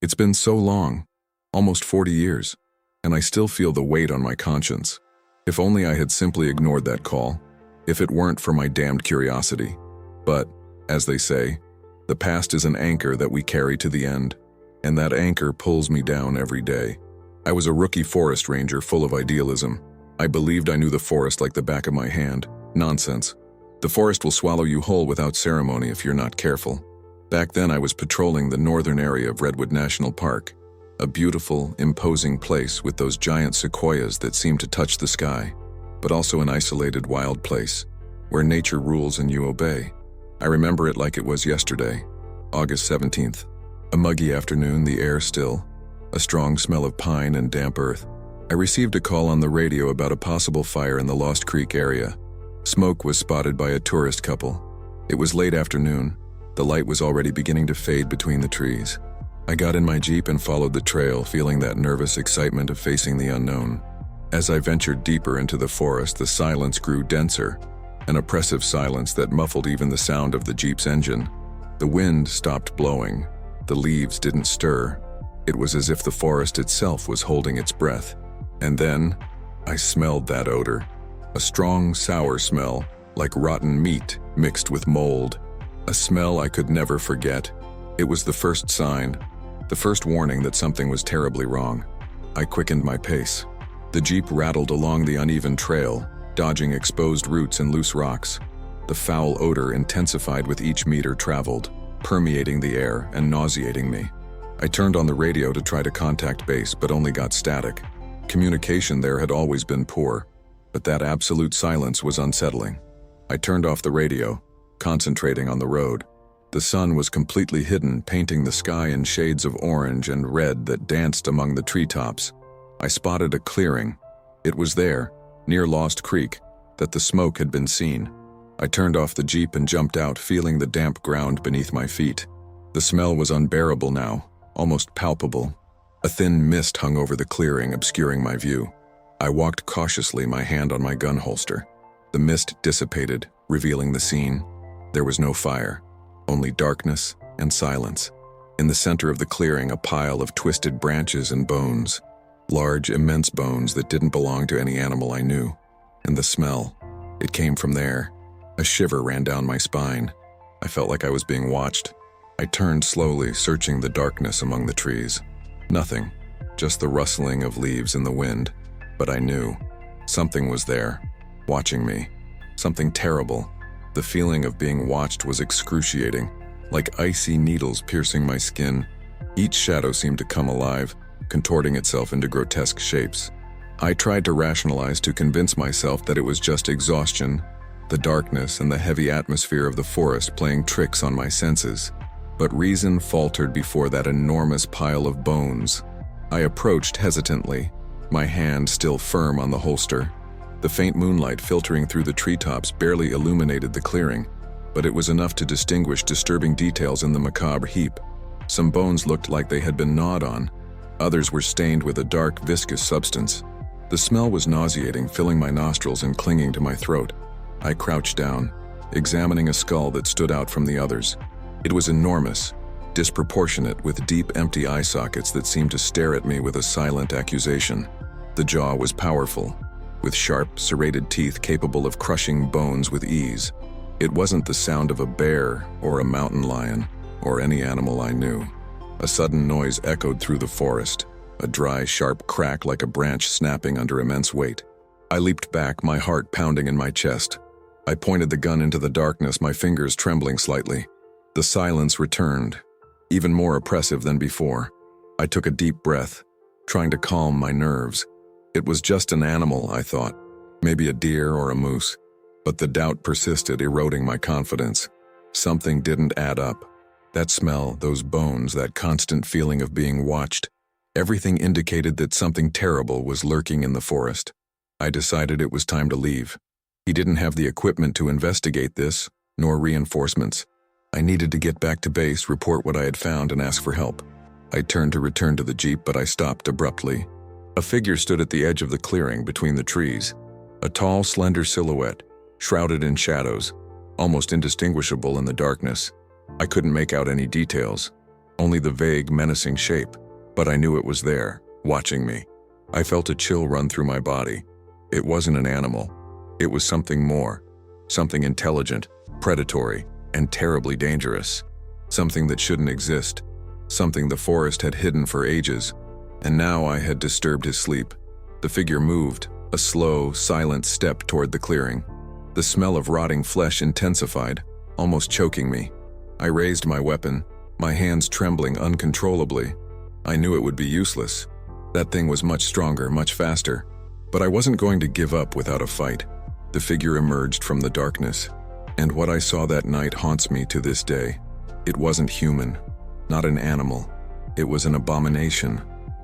It's been so long, almost 40 years, and I still feel the weight on my conscience. If only I had simply ignored that call, if it weren't for my damned curiosity. But, as they say, the past is an anchor that we carry to the end, and that anchor pulls me down every day. I was a rookie forest ranger full of idealism. I believed I knew the forest like the back of my hand. Nonsense. The forest will swallow you whole without ceremony if you're not careful. Back then I was patrolling the northern area of Redwood National Park, a beautiful, imposing place with those giant sequoias that seem to touch the sky, but also an isolated wild place, where nature rules and you obey. I remember it like it was yesterday, August 17th. A muggy afternoon, the air still, a strong smell of pine and damp earth. I received a call on the radio about a possible fire in the Lost Creek area. Smoke was spotted by a tourist couple. It was late afternoon. The light was already beginning to fade between the trees. I got in my Jeep and followed the trail, feeling that nervous excitement of facing the unknown. As I ventured deeper into the forest, the silence grew denser, an oppressive silence that muffled even the sound of the Jeep's engine. The wind stopped blowing. The leaves didn't stir. It was as if the forest itself was holding its breath. And then, I smelled that odor. A strong, sour smell, like rotten meat mixed with mold. A smell I could never forget. It was the first sign, the first warning that something was terribly wrong. I quickened my pace. The Jeep rattled along the uneven trail, dodging exposed roots and loose rocks. The foul odor intensified with each meter traveled, permeating the air and nauseating me. I turned on the radio to try to contact base, but only got static. Communication there had always been poor, but that absolute silence was unsettling. I turned off the radio, concentrating on the road. The sun was completely hidden, painting the sky in shades of orange and red that danced among the treetops. I spotted a clearing. It was there, near Lost Creek, that the smoke had been seen. I turned off the Jeep and jumped out, feeling the damp ground beneath my feet. The smell was unbearable now, almost palpable. A thin mist hung over the clearing, obscuring my view. I walked cautiously, my hand on my gun holster. The mist dissipated, revealing the scene. There was no fire, only darkness and silence. In the center of the clearing, a pile of twisted branches and bones. Large, immense bones that didn't belong to any animal I knew. And the smell, it came from there. A shiver ran down my spine. I felt like I was being watched. I turned slowly, searching the darkness among the trees. Nothing, just the rustling of leaves in the wind. But I knew. Something was there, watching me. Something terrible. The feeling of being watched was excruciating, like icy needles piercing my skin. Each shadow seemed to come alive, contorting itself into grotesque shapes. I tried to rationalize, to convince myself that it was just exhaustion, the darkness and the heavy atmosphere of the forest playing tricks on my senses. But reason faltered before that enormous pile of bones. I approached hesitantly, my hand still firm on the holster. The faint moonlight filtering through the treetops barely illuminated the clearing, but it was enough to distinguish disturbing details in the macabre heap. Some bones looked like they had been gnawed on. Others were stained with a dark, viscous substance. The smell was nauseating, filling my nostrils and clinging to my throat. I crouched down, examining a skull that stood out from the others. It was enormous, disproportionate, with deep, empty eye sockets that seemed to stare at me with a silent accusation. The jaw was powerful, with sharp, serrated teeth capable of crushing bones with ease. It wasn't the sound of a bear or a mountain lion or any animal I knew. A sudden noise echoed through the forest, a dry, sharp crack like a branch snapping under immense weight. I leaped back, my heart pounding in my chest. I pointed the gun into the darkness, my fingers trembling slightly. The silence returned, even more oppressive than before. I took a deep breath, trying to calm my nerves. It was just an animal, I thought, maybe a deer or a moose. But the doubt persisted, eroding my confidence. Something didn't add up. That smell, those bones, that constant feeling of being watched, everything indicated that something terrible was lurking in the forest. I decided it was time to leave. He didn't have the equipment to investigate this, nor reinforcements. I needed to get back to base, report what I had found, and ask for help. I turned to return to the Jeep, but I stopped abruptly. A figure stood at the edge of the clearing between the trees. A tall, slender silhouette, shrouded in shadows, almost indistinguishable in the darkness. I couldn't make out any details, only the vague, menacing shape, but I knew it was there, watching me. I felt a chill run through my body. It wasn't an animal. It was something more, something intelligent, predatory, and terribly dangerous. Something that shouldn't exist, something the forest had hidden for ages, and now I had disturbed his sleep. The figure moved, a slow, silent step toward the clearing. The smell of rotting flesh intensified, almost choking me. I raised my weapon, my hands trembling uncontrollably. I knew it would be useless. That thing was much stronger, much faster. But I wasn't going to give up without a fight. The figure emerged from the darkness, and what I saw that night haunts me to this day. It wasn't human, not an animal. It was an abomination,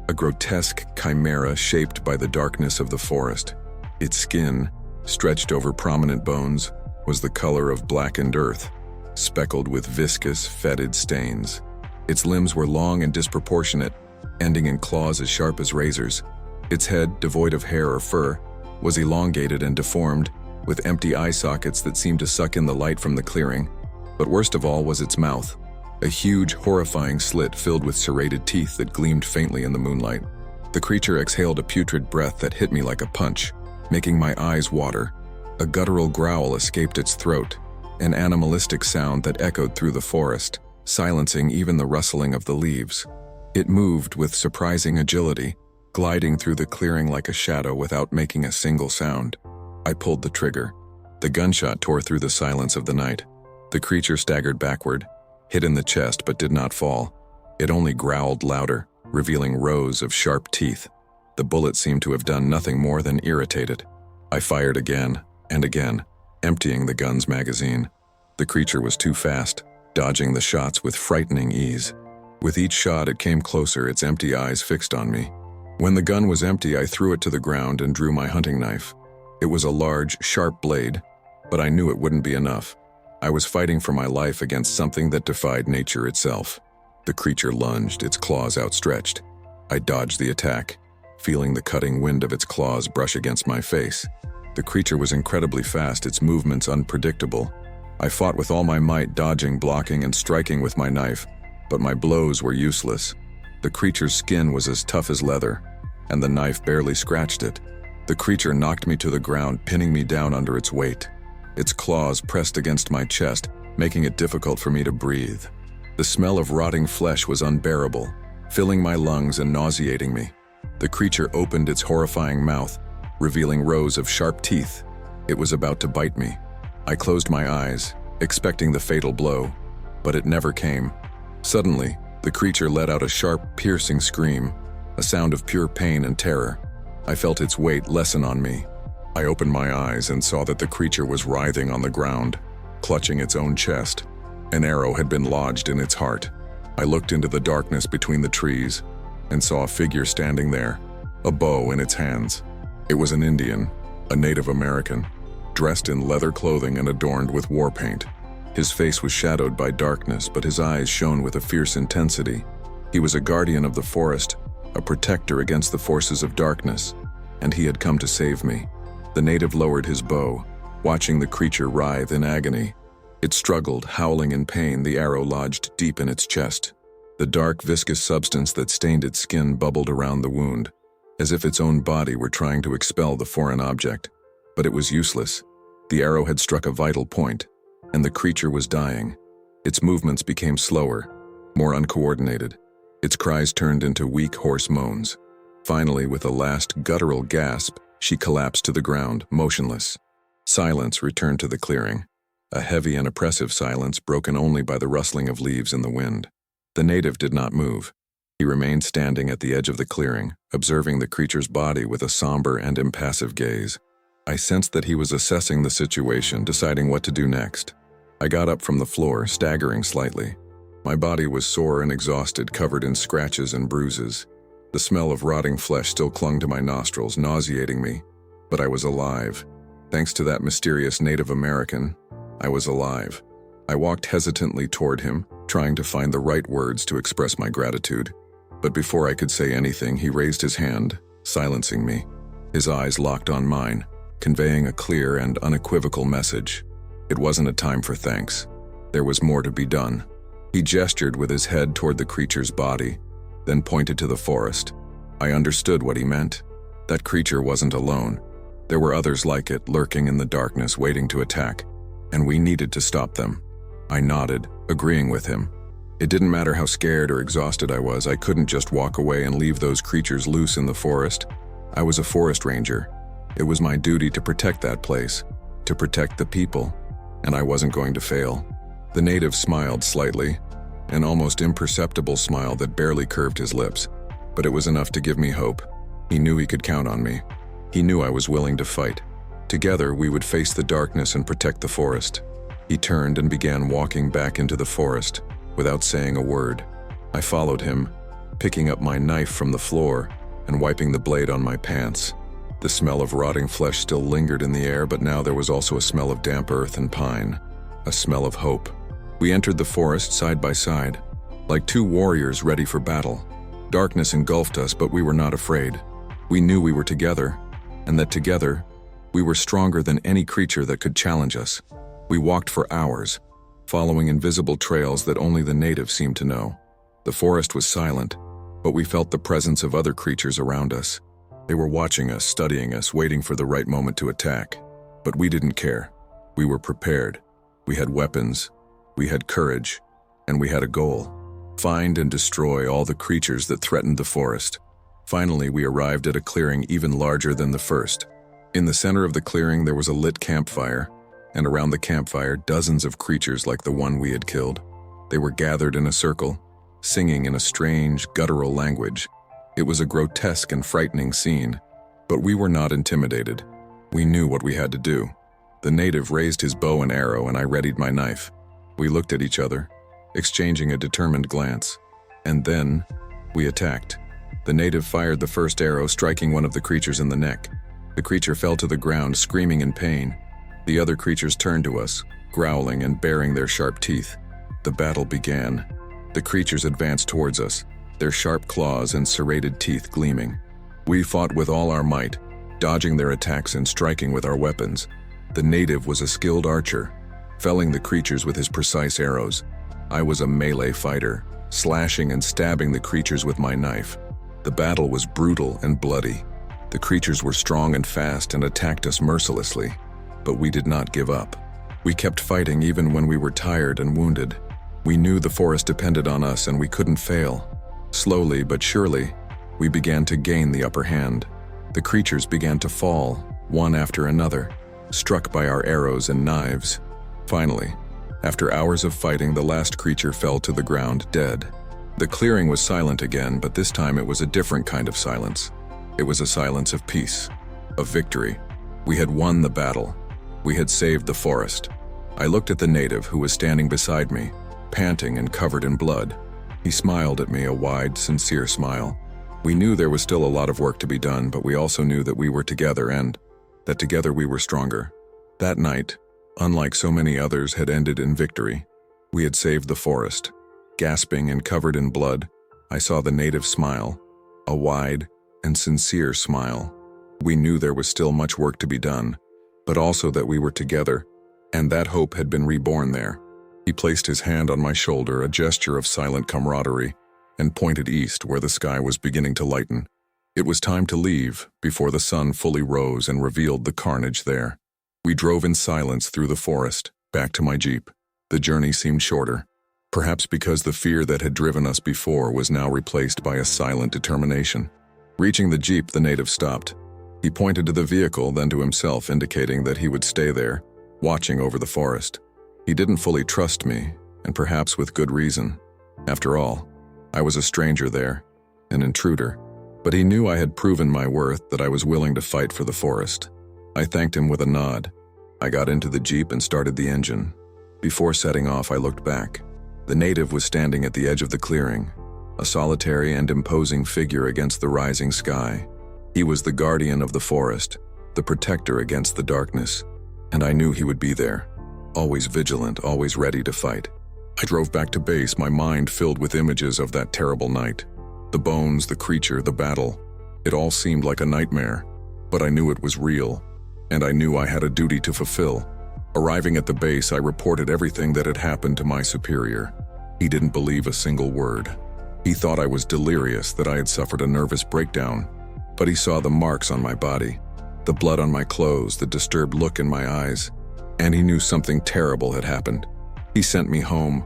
a grotesque chimera shaped by the darkness of the forest. Its skin, stretched over prominent bones, was the color of blackened earth, speckled with viscous, fetid stains. Its limbs were long and disproportionate, ending in claws as sharp as razors. Its head, devoid of hair or fur, was elongated and deformed, with empty eye sockets that seemed to suck in the light from the clearing. But worst of all was its mouth, a huge, horrifying slit filled with serrated teeth that gleamed faintly in the moonlight. The creature exhaled a putrid breath that hit me like a punch, making my eyes water. A guttural growl escaped its throat, an animalistic sound that echoed through the forest, silencing even the rustling of the leaves. It moved with surprising agility, gliding through the clearing like a shadow without making a single sound. I pulled the trigger. The gunshot tore through the silence of the night. The creature staggered backward, hit in the chest but did not fall. It only growled louder, revealing rows of sharp teeth. The bullet seemed to have done nothing more than irritate it. I fired again and again, emptying the gun's magazine. The creature was too fast, dodging the shots with frightening ease. With each shot it came closer, its empty eyes fixed on me. When the gun was empty, I threw it to the ground and drew my hunting knife. It was a large, sharp blade, but I knew it wouldn't be enough. I was fighting for my life against something that defied nature itself. The creature lunged, its claws outstretched. I dodged the attack, feeling the cutting wind of its claws brush against my face. The creature was incredibly fast, its movements unpredictable. I fought with all my might, dodging, blocking, and striking with my knife, but my blows were useless. The creature's skin was as tough as leather, and the knife barely scratched it. The creature knocked me to the ground, pinning me down under its weight. Its claws pressed against my chest, making it difficult for me to breathe. The smell of rotting flesh was unbearable, filling my lungs and nauseating me. The creature opened its horrifying mouth, revealing rows of sharp teeth. It was about to bite me. I closed my eyes, expecting the fatal blow, but it never came. Suddenly, the creature let out a sharp, piercing scream, a sound of pure pain and terror. I felt its weight lessen on me. I opened my eyes and saw that the creature was writhing on the ground, clutching its own chest. An arrow had been lodged in its heart. I looked into the darkness between the trees and saw a figure standing there, a bow in its hands. It was an Indian, a Native American, dressed in leather clothing and adorned with war paint. His face was shadowed by darkness, but his eyes shone with a fierce intensity. He was a guardian of the forest, a protector against the forces of darkness, and he had come to save me. The native lowered his bow, watching the creature writhe in agony. It struggled, howling in pain, the arrow lodged deep in its chest. The dark, viscous substance that stained its skin bubbled around the wound, as if its own body were trying to expel the foreign object. But it was useless. The arrow had struck a vital point, and the creature was dying. Its movements became slower, more uncoordinated. Its cries turned into weak, hoarse moans. Finally, with a last guttural gasp, she collapsed to the ground, motionless. Silence returned to the clearing, a heavy and oppressive silence broken only by the rustling of leaves in the wind. The native did not move. He remained standing at the edge of the clearing, observing the creature's body with a somber and impassive gaze. I sensed that he was assessing the situation, deciding what to do next. I got up from the floor, staggering slightly. My body was sore and exhausted, covered in scratches and bruises. The smell of rotting flesh still clung to my nostrils, nauseating me. But I was alive. Thanks to that mysterious Native American, I was alive. I walked hesitantly toward him, trying to find the right words to express my gratitude. But before I could say anything, he raised his hand, silencing me. His eyes locked on mine, conveying a clear and unequivocal message. It wasn't a time for thanks. There was more to be done. He gestured with his head toward the creature's body, then pointed to the forest. I understood what he meant. That creature wasn't alone. There were others like it, lurking in the darkness, waiting to attack, and we needed to stop them. I nodded, agreeing with him. It didn't matter how scared or exhausted I was. I couldn't just walk away and leave those creatures loose in the forest. I was a forest ranger. It was my duty to protect that place, to protect the people, and I wasn't going to fail. The native smiled slightly, an almost imperceptible smile that barely curved his lips, but it was enough to give me hope. He knew he could count on me. He knew I was willing to fight. Together, we would face the darkness and protect the forest. He turned and began walking back into the forest, without saying a word. I followed him, picking up my knife from the floor and wiping the blade on my pants. The smell of rotting flesh still lingered in the air, but now there was also a smell of damp earth and pine, a smell of hope. We entered the forest side by side, like two warriors ready for battle. Darkness engulfed us, but we were not afraid. We knew we were together, and that together, we were stronger than any creature that could challenge us. We walked for hours, following invisible trails that only the natives seemed to know. The forest was silent, but we felt the presence of other creatures around us. They were watching us, studying us, waiting for the right moment to attack. But we didn't care. We were prepared. We had weapons, we had courage, and we had a goal: find and destroy all the creatures that threatened the forest. Finally, we arrived at a clearing even larger than the first. In the center of the clearing, there was a lit campfire, and around the campfire, dozens of creatures like the one we had killed. They were gathered in a circle, singing in a strange, guttural language. It was a grotesque and frightening scene, but we were not intimidated. We knew what we had to do. The native raised his bow and arrow, and I readied my knife. We looked at each other, exchanging a determined glance. And then, we attacked. The native fired the first arrow, striking one of the creatures in the neck. The creature fell to the ground, screaming in pain. The other creatures turned to us, growling and baring their sharp teeth. The battle began. The creatures advanced towards us, their sharp claws and serrated teeth gleaming. We fought with all our might, dodging their attacks and striking with our weapons. The native was a skilled archer, felling the creatures with his precise arrows. I was a melee fighter, slashing and stabbing the creatures with my knife. The battle was brutal and bloody. The creatures were strong and fast and attacked us mercilessly, but we did not give up. We kept fighting even when we were tired and wounded. We knew the forest depended on us and we couldn't fail. Slowly but surely, we began to gain the upper hand. The creatures began to fall, one after another, struck by our arrows and knives. Finally, after hours of fighting, the last creature fell to the ground dead. The clearing was silent again, but this time it was a different kind of silence. It was a silence of peace, of victory. We had won the battle. We had saved the forest. I looked at the native who was standing beside me, panting and covered in blood. He smiled at me, a wide, sincere smile. We knew there was still a lot of work to be done, but we also knew that we were together and that together we were stronger. That night, unlike so many others, had ended in victory. We had saved the forest. Gasping and covered in blood, I saw the native smile, a wide and sincere smile. We knew there was still much work to be done, but also that we were together, and that hope had been reborn there. He placed his hand on my shoulder, a gesture of silent camaraderie, and pointed east where the sky was beginning to lighten. It was time to leave before the sun fully rose and revealed the carnage there. We drove in silence through the forest, back to my Jeep. The journey seemed shorter, perhaps because the fear that had driven us before was now replaced by a silent determination. Reaching the Jeep, the native stopped. He pointed to the vehicle, then to himself, indicating that he would stay there, watching over the forest. He didn't fully trust me, and perhaps with good reason. After all, I was a stranger there, an intruder. But he knew I had proven my worth, that I was willing to fight for the forest. I thanked him with a nod. I got into the Jeep and started the engine. Before setting off, I looked back. The native was standing at the edge of the clearing, a solitary and imposing figure against the rising sky. He was the guardian of the forest, the protector against the darkness, and I knew he would be there, always vigilant, always ready to fight. I drove back to base, my mind filled with images of that terrible night. The bones, the creature, the battle. It all seemed like a nightmare, but I knew it was real, and I knew I had a duty to fulfill. Arriving at the base, I reported everything that had happened to my superior. He didn't believe a single word. He thought I was delirious, that I had suffered a nervous breakdown. But he saw the marks on my body, the blood on my clothes, the disturbed look in my eyes, and he knew something terrible had happened. He sent me home,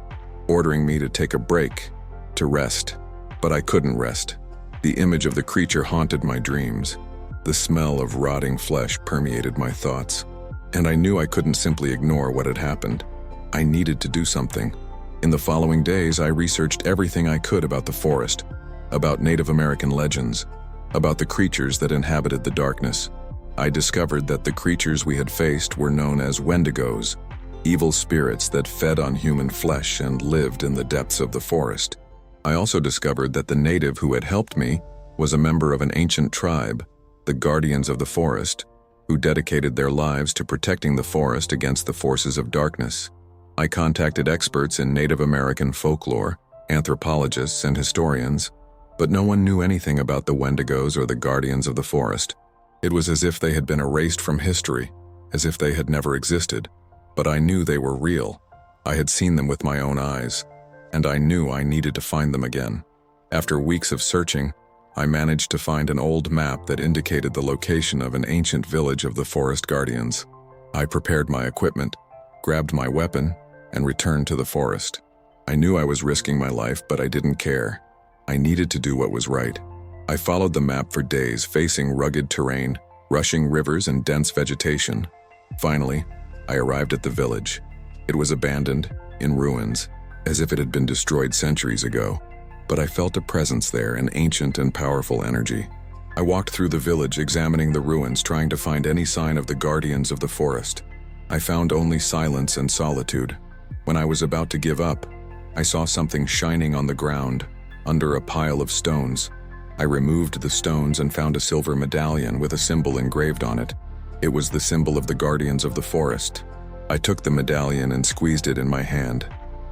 ordering me to take a break, to rest. But I couldn't rest. The image of the creature haunted my dreams. The smell of rotting flesh permeated my thoughts, and I knew I couldn't simply ignore what had happened. I needed to do something. In the following days, I researched everything I could about the forest, about Native American legends, about the creatures that inhabited the darkness. I discovered that the creatures we had faced were known as Wendigos, evil spirits that fed on human flesh and lived in the depths of the forest. I also discovered that the native who had helped me was a member of an ancient tribe, the Guardians of the Forest, who dedicated their lives to protecting the forest against the forces of darkness. I contacted experts in Native American folklore, anthropologists and historians, but no one knew anything about the Wendigos or the Guardians of the Forest. It was as if they had been erased from history, as if they had never existed. But I knew they were real. I had seen them with my own eyes, and I knew I needed to find them again. After weeks of searching, I managed to find an old map that indicated the location of an ancient village of the Forest Guardians. I prepared my equipment, grabbed my weapon, and returned to the forest. I knew I was risking my life, but I didn't care. I needed to do what was right. I followed the map for days, facing rugged terrain, rushing rivers, and dense vegetation. Finally, I arrived at the village. It was abandoned, in ruins, as if it had been destroyed centuries ago. But I felt a presence there, an ancient and powerful energy. I walked through the village, examining the ruins, trying to find any sign of the Guardians of the Forest. I found only silence and solitude. When I was about to give up, I saw something shining on the ground, under a pile of stones. I removed the stones and found a silver medallion with a symbol engraved on it. It was the symbol of the Guardians of the Forest. I took the medallion and squeezed it in my hand.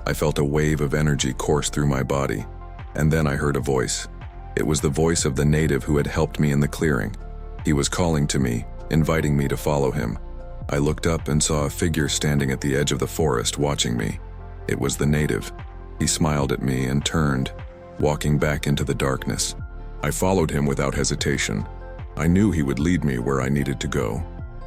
I felt a wave of energy course through my body, and then I heard a voice. It was the voice of the native who had helped me in the clearing. He was calling to me, inviting me to follow him. I looked up and saw a figure standing at the edge of the forest watching me. It was the native. He smiled at me and turned, walking back into the darkness. I followed him without hesitation. I knew he would lead me where I needed to go.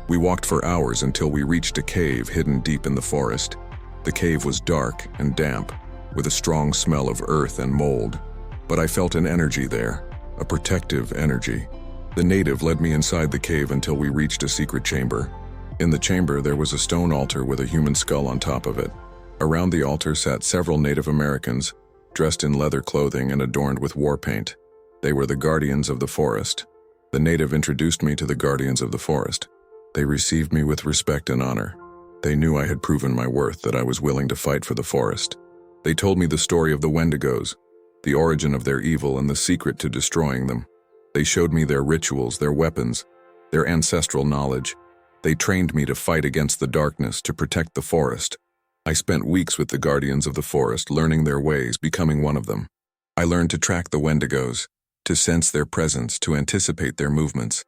We walked for hours until we reached a cave hidden deep in the forest. The cave was dark and damp, with a strong smell of earth and mold. But I felt an energy there, a protective energy. The native led me inside the cave until we reached a secret chamber. In the chamber, there was a stone altar with a human skull on top of it. Around the altar sat several Native Americans, dressed in leather clothing and adorned with war paint. They were the Guardians of the Forest. The native introduced me to the Guardians of the Forest. They received me with respect and honor. They knew I had proven my worth, that I was willing to fight for the forest. They told me the story of the Wendigos, the origin of their evil and the secret to destroying them. They showed me their rituals, their weapons, their ancestral knowledge. They trained me to fight against the darkness, to protect the forest. I spent weeks with the Guardians of the Forest, learning their ways, becoming one of them. I learned to track the Wendigos, to sense their presence, to anticipate their movements.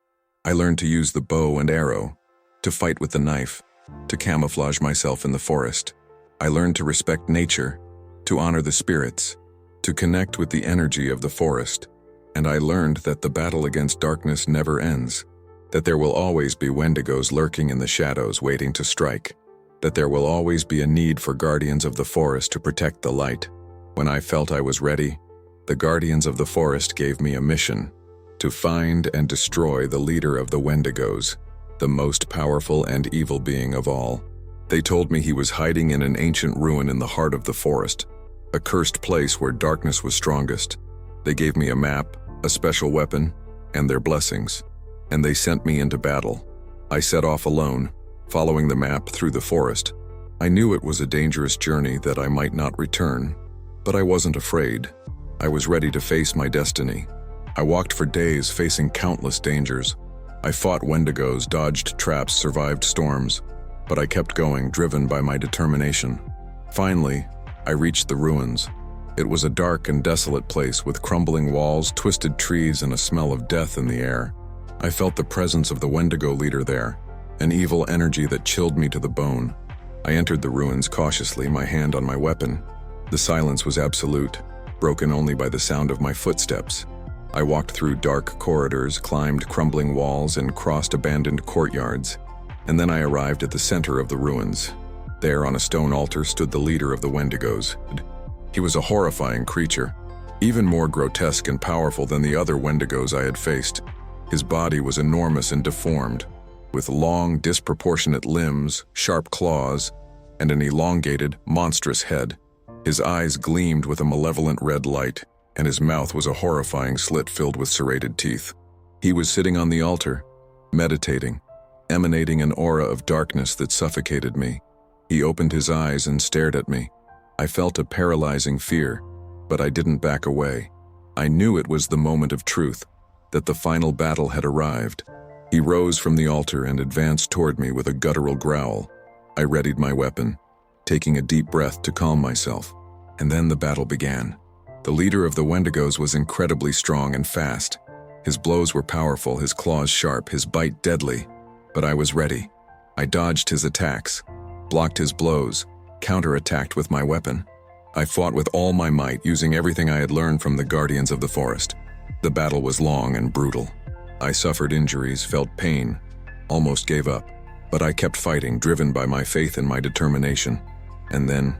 I learned to use the bow and arrow, to fight with the knife, to camouflage myself in the forest. I learned to respect nature, to honor the spirits, to connect with the energy of the forest. And I learned that the battle against darkness never ends, that there will always be Wendigos lurking in the shadows waiting to strike, that there will always be a need for Guardians of the Forest to protect the light. When I felt I was ready, the Guardians of the Forest gave me a mission: to find and destroy the leader of the Wendigos, the most powerful and evil being of all. They told me he was hiding in an ancient ruin in the heart of the forest, a cursed place where darkness was strongest. They gave me a map, a special weapon, and their blessings, and they sent me into battle. I set off alone, following the map through the forest. I knew it was a dangerous journey, that I might not return, but I wasn't afraid. I was ready to face my destiny. I walked for days, facing countless dangers. I fought Wendigos, dodged traps, survived storms, but I kept going, driven by my determination. Finally, I reached the ruins. It was a dark and desolate place with crumbling walls, twisted trees, and a smell of death in the air. I felt the presence of the Wendigo leader there, an evil energy that chilled me to the bone. I entered the ruins cautiously, my hand on my weapon. The silence was absolute, broken only by the sound of my footsteps. I walked through dark corridors, climbed crumbling walls, and crossed abandoned courtyards. And then I arrived at the center of the ruins. There, on a stone altar, stood the leader of the Wendigos. He was a horrifying creature, even more grotesque and powerful than the other Wendigos I had faced. His body was enormous and deformed, with long, disproportionate limbs, sharp claws, and an elongated, monstrous head. His eyes gleamed with a malevolent red light, and his mouth was a horrifying slit filled with serrated teeth. He was sitting on the altar, meditating, emanating an aura of darkness that suffocated me. He opened his eyes and stared at me. I felt a paralyzing fear, but I didn't back away. I knew it was the moment of truth, that the final battle had arrived. He rose from the altar and advanced toward me with a guttural growl. I readied my weapon, taking a deep breath to calm myself. And then the battle began. The leader of the Wendigos was incredibly strong and fast. His blows were powerful, his claws sharp, his bite deadly. But I was ready. I dodged his attacks, blocked his blows, counterattacked with my weapon. I fought with all my might, using everything I had learned from the Guardians of the Forest. The battle was long and brutal. I suffered injuries, felt pain, almost gave up. But I kept fighting, driven by my faith and my determination. And then,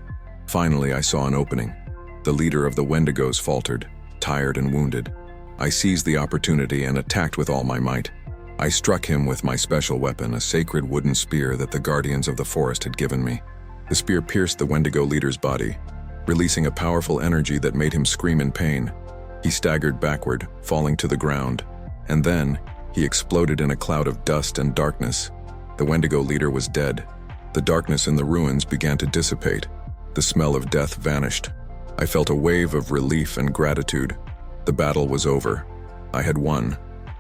finally, I saw an opening. The leader of the Wendigos faltered, tired and wounded. I seized the opportunity and attacked with all my might. I struck him with my special weapon, a sacred wooden spear that the Guardians of the Forest had given me. The spear pierced the Wendigo leader's body, releasing a powerful energy that made him scream in pain. He staggered backward, falling to the ground. And then, he exploded in a cloud of dust and darkness. The Wendigo leader was dead. The darkness in the ruins began to dissipate. The smell of death vanished. I felt a wave of relief and gratitude. The battle was over. I had won.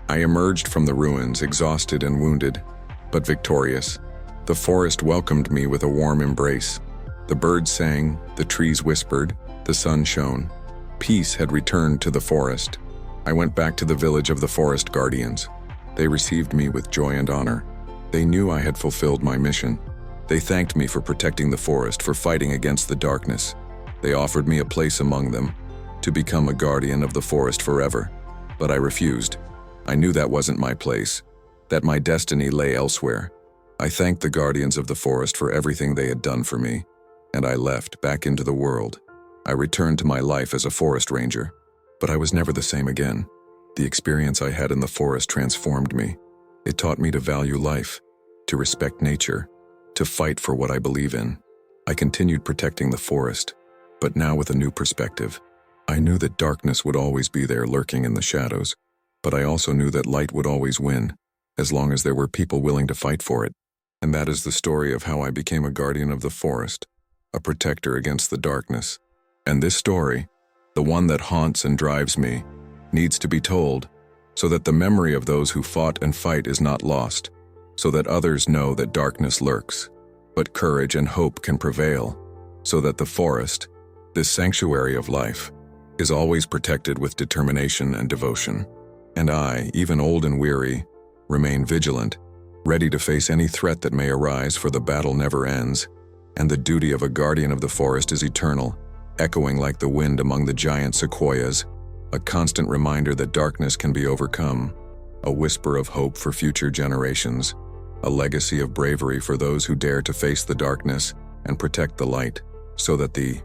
I emerged from the ruins, exhausted and wounded, but victorious. The forest welcomed me with a warm embrace. The birds sang, the trees whispered, the sun shone. Peace had returned to the forest. I went back to the village of the Forest Guardians. They received me with joy and honor. They knew I had fulfilled my mission. They thanked me for protecting the forest, for fighting against the darkness. They offered me a place among them, to become a guardian of the forest forever. But I refused. I knew that wasn't my place, that my destiny lay elsewhere. I thanked the Guardians of the Forest for everything they had done for me, and I left back into the world. I returned to my life as a forest ranger, but I was never the same again. The experience I had in the forest transformed me. It taught me to value life, to respect nature, to fight for what I believe in. I continued protecting the forest, but now with a new perspective. I knew that darkness would always be there lurking in the shadows, but I also knew that light would always win, as long as there were people willing to fight for it. And that is the story of how I became a guardian of the forest, a protector against the darkness. And this story, the one that haunts and drives me, needs to be told, so that the memory of those who fought and fight is not lost, so that others know that darkness lurks, but courage and hope can prevail, so that the forest, this sanctuary of life, is always protected with determination and devotion. And I, even old and weary, remain vigilant, ready to face any threat that may arise, for the battle never ends, and the duty of a guardian of the forest is eternal, echoing like the wind among the giant sequoias, a constant reminder that darkness can be overcome, a whisper of hope for future generations, a legacy of bravery for those who dare to face the darkness and protect the light, so that the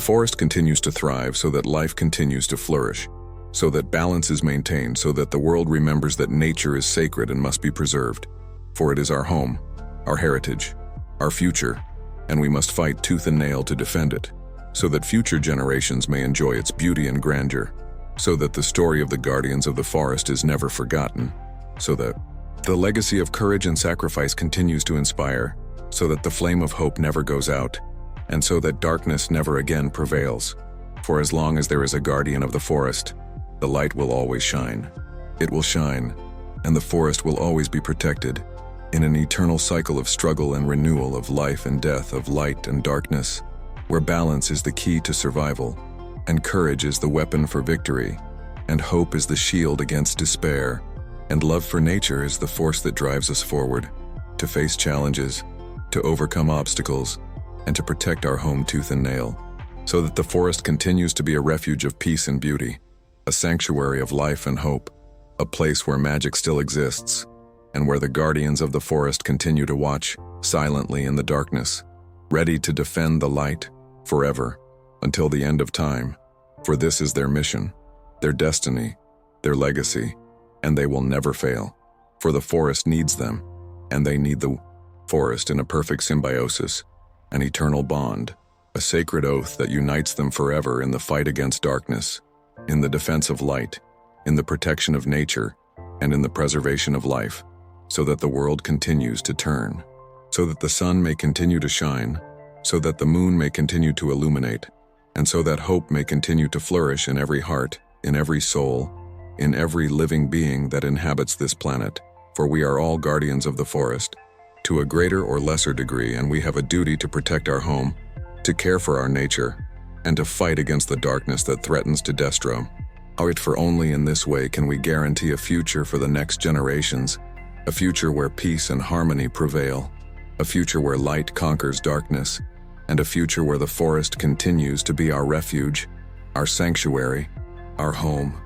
forest continues to thrive, so that life continues to flourish, so that balance is maintained, so that the world remembers that nature is sacred and must be preserved. For it is our home, our heritage, our future, and we must fight tooth and nail to defend it, so that future generations may enjoy its beauty and grandeur, so that the story of the Guardians of the Forest is never forgotten, so that the legacy of courage and sacrifice continues to inspire, so that the flame of hope never goes out, and so that darkness never again prevails. For as long as there is a guardian of the forest, the light will always shine. It will shine, and the forest will always be protected, in an eternal cycle of struggle and renewal, of life and death, of light and darkness, where balance is the key to survival, and courage is the weapon for victory, and hope is the shield against despair, and love for nature is the force that drives us forward, to face challenges, to overcome obstacles, and to protect our home tooth and nail. so that the forest continues to be a refuge of peace and beauty, a sanctuary of life and hope, a place where magic still exists, and where the guardians of the forest continue to watch silently in the darkness, ready to defend the light forever until the end of time. For this is their mission, their destiny, their legacy, and they will never fail. For the forest needs them, and they need the forest in a perfect symbiosis, an eternal bond, a sacred oath that unites them forever in the fight against darkness, in the defense of light, in the protection of nature, and in the preservation of life, so that the world continues to turn, so that the sun may continue to shine, so that the moon may continue to illuminate, and so that hope may continue to flourish in every heart, in every soul, in every living being that inhabits this planet. For we are all guardians of the forest, to a greater or lesser degree, and we have a duty to protect our home, to care for our nature, and to fight against the darkness that threatens to destroy. For only in this way can we guarantee a future for the next generations, a future where peace and harmony prevail, a future where light conquers darkness, and a future where the forest continues to be our refuge, our sanctuary, our home,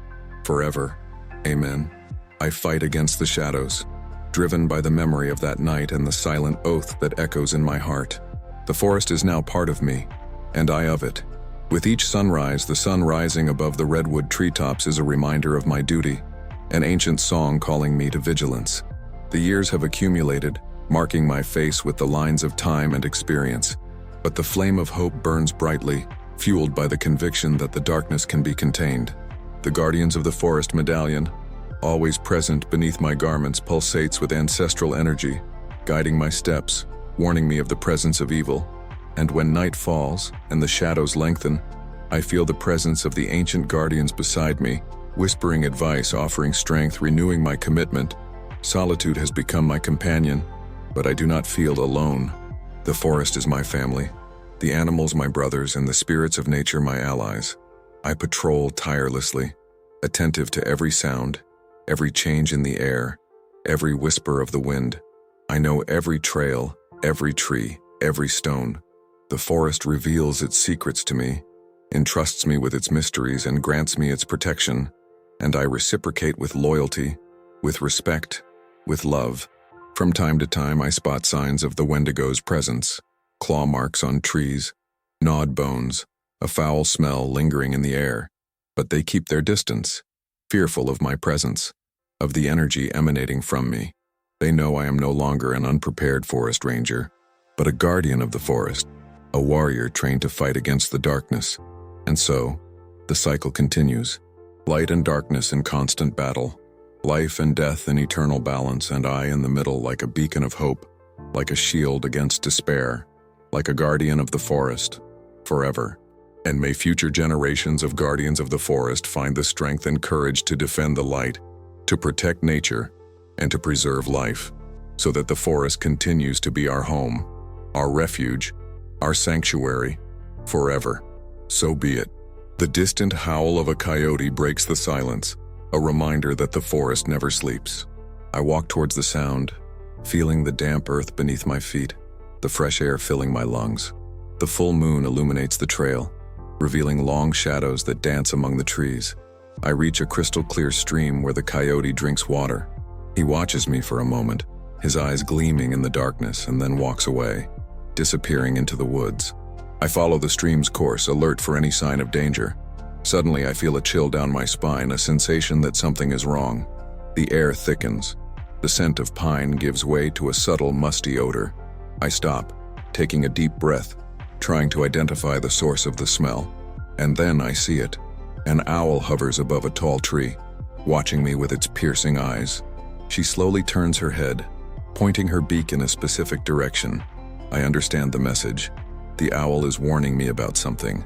forever. Amen. I fight against the shadows, driven by the memory of that night and the silent oath that echoes in my heart. The forest is now part of me, and I of it. With each sunrise, the sun rising above the redwood treetops is a reminder of my duty, an ancient song calling me to vigilance. The years have accumulated, marking my face with the lines of time and experience, but the flame of hope burns brightly, fueled by the conviction that the darkness can be contained. The Guardians of the Forest medallion, always present beneath my garments, pulsates with ancestral energy, guiding my steps, warning me of the presence of evil. And when night falls and the shadows lengthen, I feel the presence of the ancient guardians beside me, whispering advice, offering strength, renewing my commitment. Solitude has become my companion, but I do not feel alone. The forest is my family, the animals my brothers, and the spirits of nature my allies. I patrol tirelessly, attentive to every sound, every change in the air, every whisper of the wind. I know every trail, every tree, every stone. The forest reveals its secrets to me, entrusts me with its mysteries, and grants me its protection, and I reciprocate with loyalty, with respect, with love. From time to time, I spot signs of the Wendigo's presence, claw marks on trees, gnawed bones, a foul smell lingering in the air, but they keep their distance, fearful of my presence, of the energy emanating from me. They know I am no longer an unprepared forest ranger, but a guardian of the forest, a warrior trained to fight against the darkness. And so, the cycle continues, light and darkness in constant battle, life and death in eternal balance, and I in the middle like a beacon of hope, like a shield against despair, like a guardian of the forest, forever. And may future generations of guardians of the forest find the strength and courage to defend the light, to protect nature, and to preserve life, so that the forest continues to be our home, our refuge, our sanctuary, forever. So be it. The distant howl of a coyote breaks the silence, a reminder that the forest never sleeps. I walk towards the sound, feeling the damp earth beneath my feet, the fresh air filling my lungs. The full moon illuminates the trail, revealing long shadows that dance among the trees. I reach a crystal-clear stream where the coyote drinks water. He watches me for a moment, his eyes gleaming in the darkness, and then walks away, disappearing into the woods. I follow the stream's course, alert for any sign of danger. Suddenly, I feel a chill down my spine, a sensation that something is wrong. The air thickens. The scent of pine gives way to a subtle, musty odor. I stop, taking a deep breath, trying to identify the source of the smell. And then I see it. An owl hovers above a tall tree, watching me with its piercing eyes. She slowly turns her head, pointing her beak in a specific direction. I understand the message. The owl is warning me about something.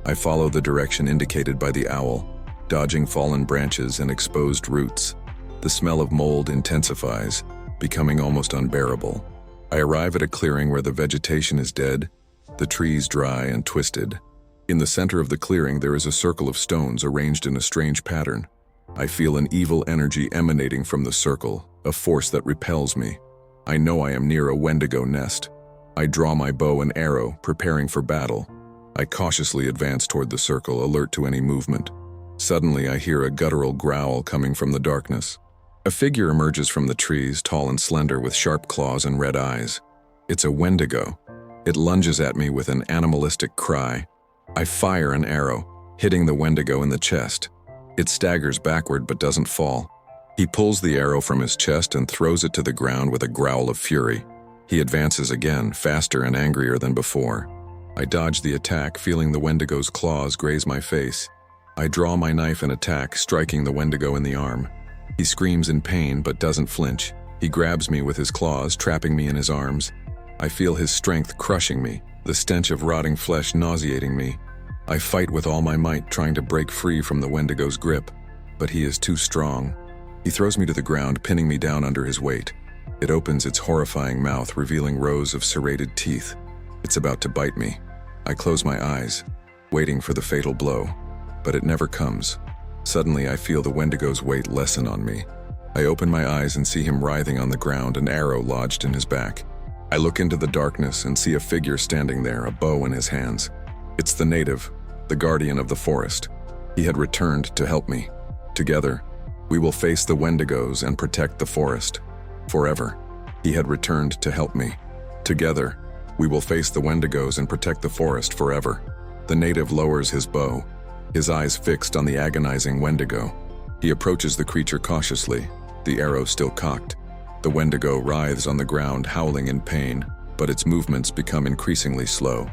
I follow the direction indicated by the owl, dodging fallen branches and exposed roots. The smell of mold intensifies, becoming almost unbearable. I arrive at a clearing where the vegetation is dead, the trees dry and twisted. In the center of the clearing, there is a circle of stones arranged in a strange pattern. I feel an evil energy emanating from the circle, a force that repels me. I know I am near a Wendigo nest. I draw my bow and arrow, preparing for battle. I cautiously advance toward the circle, alert to any movement. Suddenly, I hear a guttural growl coming from the darkness. A figure emerges from the trees, tall and slender, with sharp claws and red eyes. It's a wendigo. It lunges at me with an animalistic cry. I fire an arrow, hitting the wendigo in the chest. It staggers backward but doesn't fall. He pulls the arrow from his chest and throws it to the ground with a growl of fury. He advances again, faster and angrier than before. I dodge the attack, feeling the wendigo's claws graze my face. I draw my knife and attack, striking the wendigo in the arm. He screams in pain but doesn't flinch. He grabs me with his claws, trapping me in his arms. I feel his strength crushing me, the stench of rotting flesh nauseating me. I fight with all my might, trying to break free from the wendigo's grip, but he is too strong. He throws me to the ground, pinning me down under his weight. It opens its horrifying mouth, revealing rows of serrated teeth. It's about to bite me. I close my eyes, waiting for the fatal blow, but it never comes. Suddenly, I feel the wendigo's weight lessen on me. I open my eyes and see him writhing on the ground, an arrow lodged in his back. I look into the darkness and see a figure standing there, a bow in his hands. It's the native, the guardian of the forest. He had returned to help me. Together, we will face the wendigos and protect the forest. Forever. He had returned to help me. Together, we will face the wendigos and protect the forest forever. The native lowers his bow, his eyes fixed on the agonizing wendigo. He approaches the creature cautiously, the arrow still cocked. The wendigo writhes on the ground, howling in pain, but its movements become increasingly slow.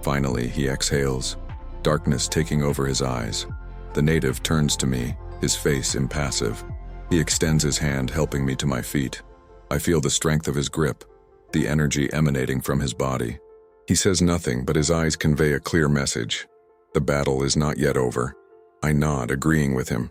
Finally, he exhales, darkness taking over his eyes. The native turns to me, his face impassive. He extends his hand, helping me to my feet. I feel the strength of his grip, the energy emanating from his body. He says nothing, but his eyes convey a clear message. The battle is not yet over. I nod, agreeing with him.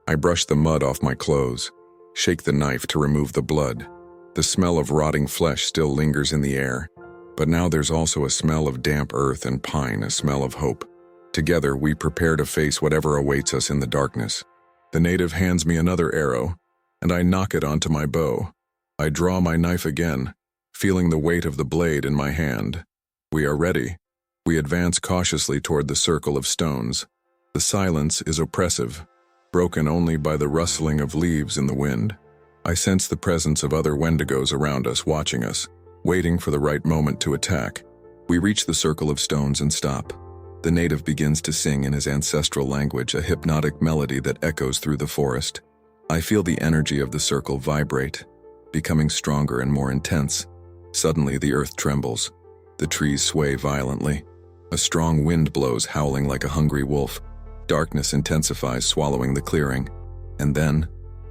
I brush the mud off my clothes, shake the knife to remove the blood. The smell of rotting flesh still lingers in the air, but now there's also a smell of damp earth and pine, a smell of hope. Together, we prepare to face whatever awaits us in the darkness. The native hands me another arrow, and I knock it onto my bow. I draw my knife again, feeling the weight of the blade in my hand. We are ready. We advance cautiously toward the circle of stones. The silence is oppressive, broken only by the rustling of leaves in the wind. I sense the presence of other wendigos around us, watching us, waiting for the right moment to attack. We reach the circle of stones and stop. The native begins to sing in his ancestral language, a hypnotic melody that echoes through the forest. I feel the energy of the circle vibrate, becoming stronger and more intense. Suddenly, the earth trembles. The trees sway violently. A strong wind blows, howling like a hungry wolf. Darkness intensifies, swallowing the clearing. And then,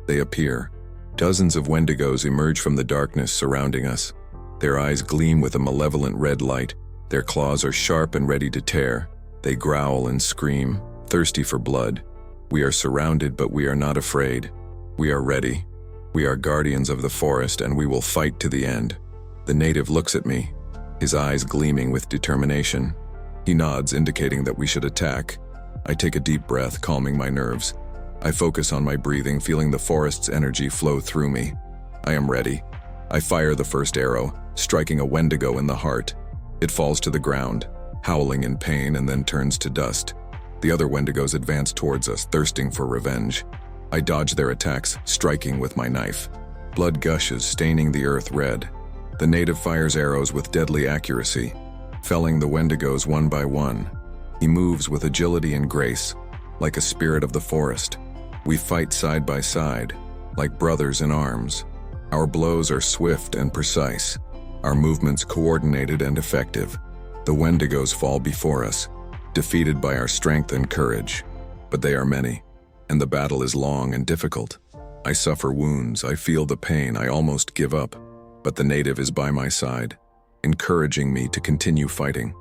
they appear. Dozens of wendigos emerge from the darkness surrounding us. Their eyes gleam with a malevolent red light. Their claws are sharp and ready to tear. They growl and scream, thirsty for blood. We are surrounded, but we are not afraid. We are ready. We are guardians of the forest, and we will fight to the end. The native looks at me, his eyes gleaming with determination. He nods, indicating that we should attack. I take a deep breath, calming my nerves. I focus on my breathing, feeling the forest's energy flow through me. I am ready. I fire the first arrow, striking a wendigo in the heart. It falls to the ground, howling in pain, and then turns to dust. The other wendigos advance towards us, thirsting for revenge. I dodge their attacks, striking with my knife. Blood gushes, staining the earth red. The native fires arrows with deadly accuracy, felling the wendigos one by one. He moves with agility and grace, like a spirit of the forest. We fight side by side, like brothers in arms. Our blows are swift and precise, our movements coordinated and effective. The wendigos fall before us, defeated by our strength and courage. But they are many, and the battle is long and difficult. I suffer wounds, I feel the pain, I almost give up. But the native is by my side, encouraging me to continue fighting.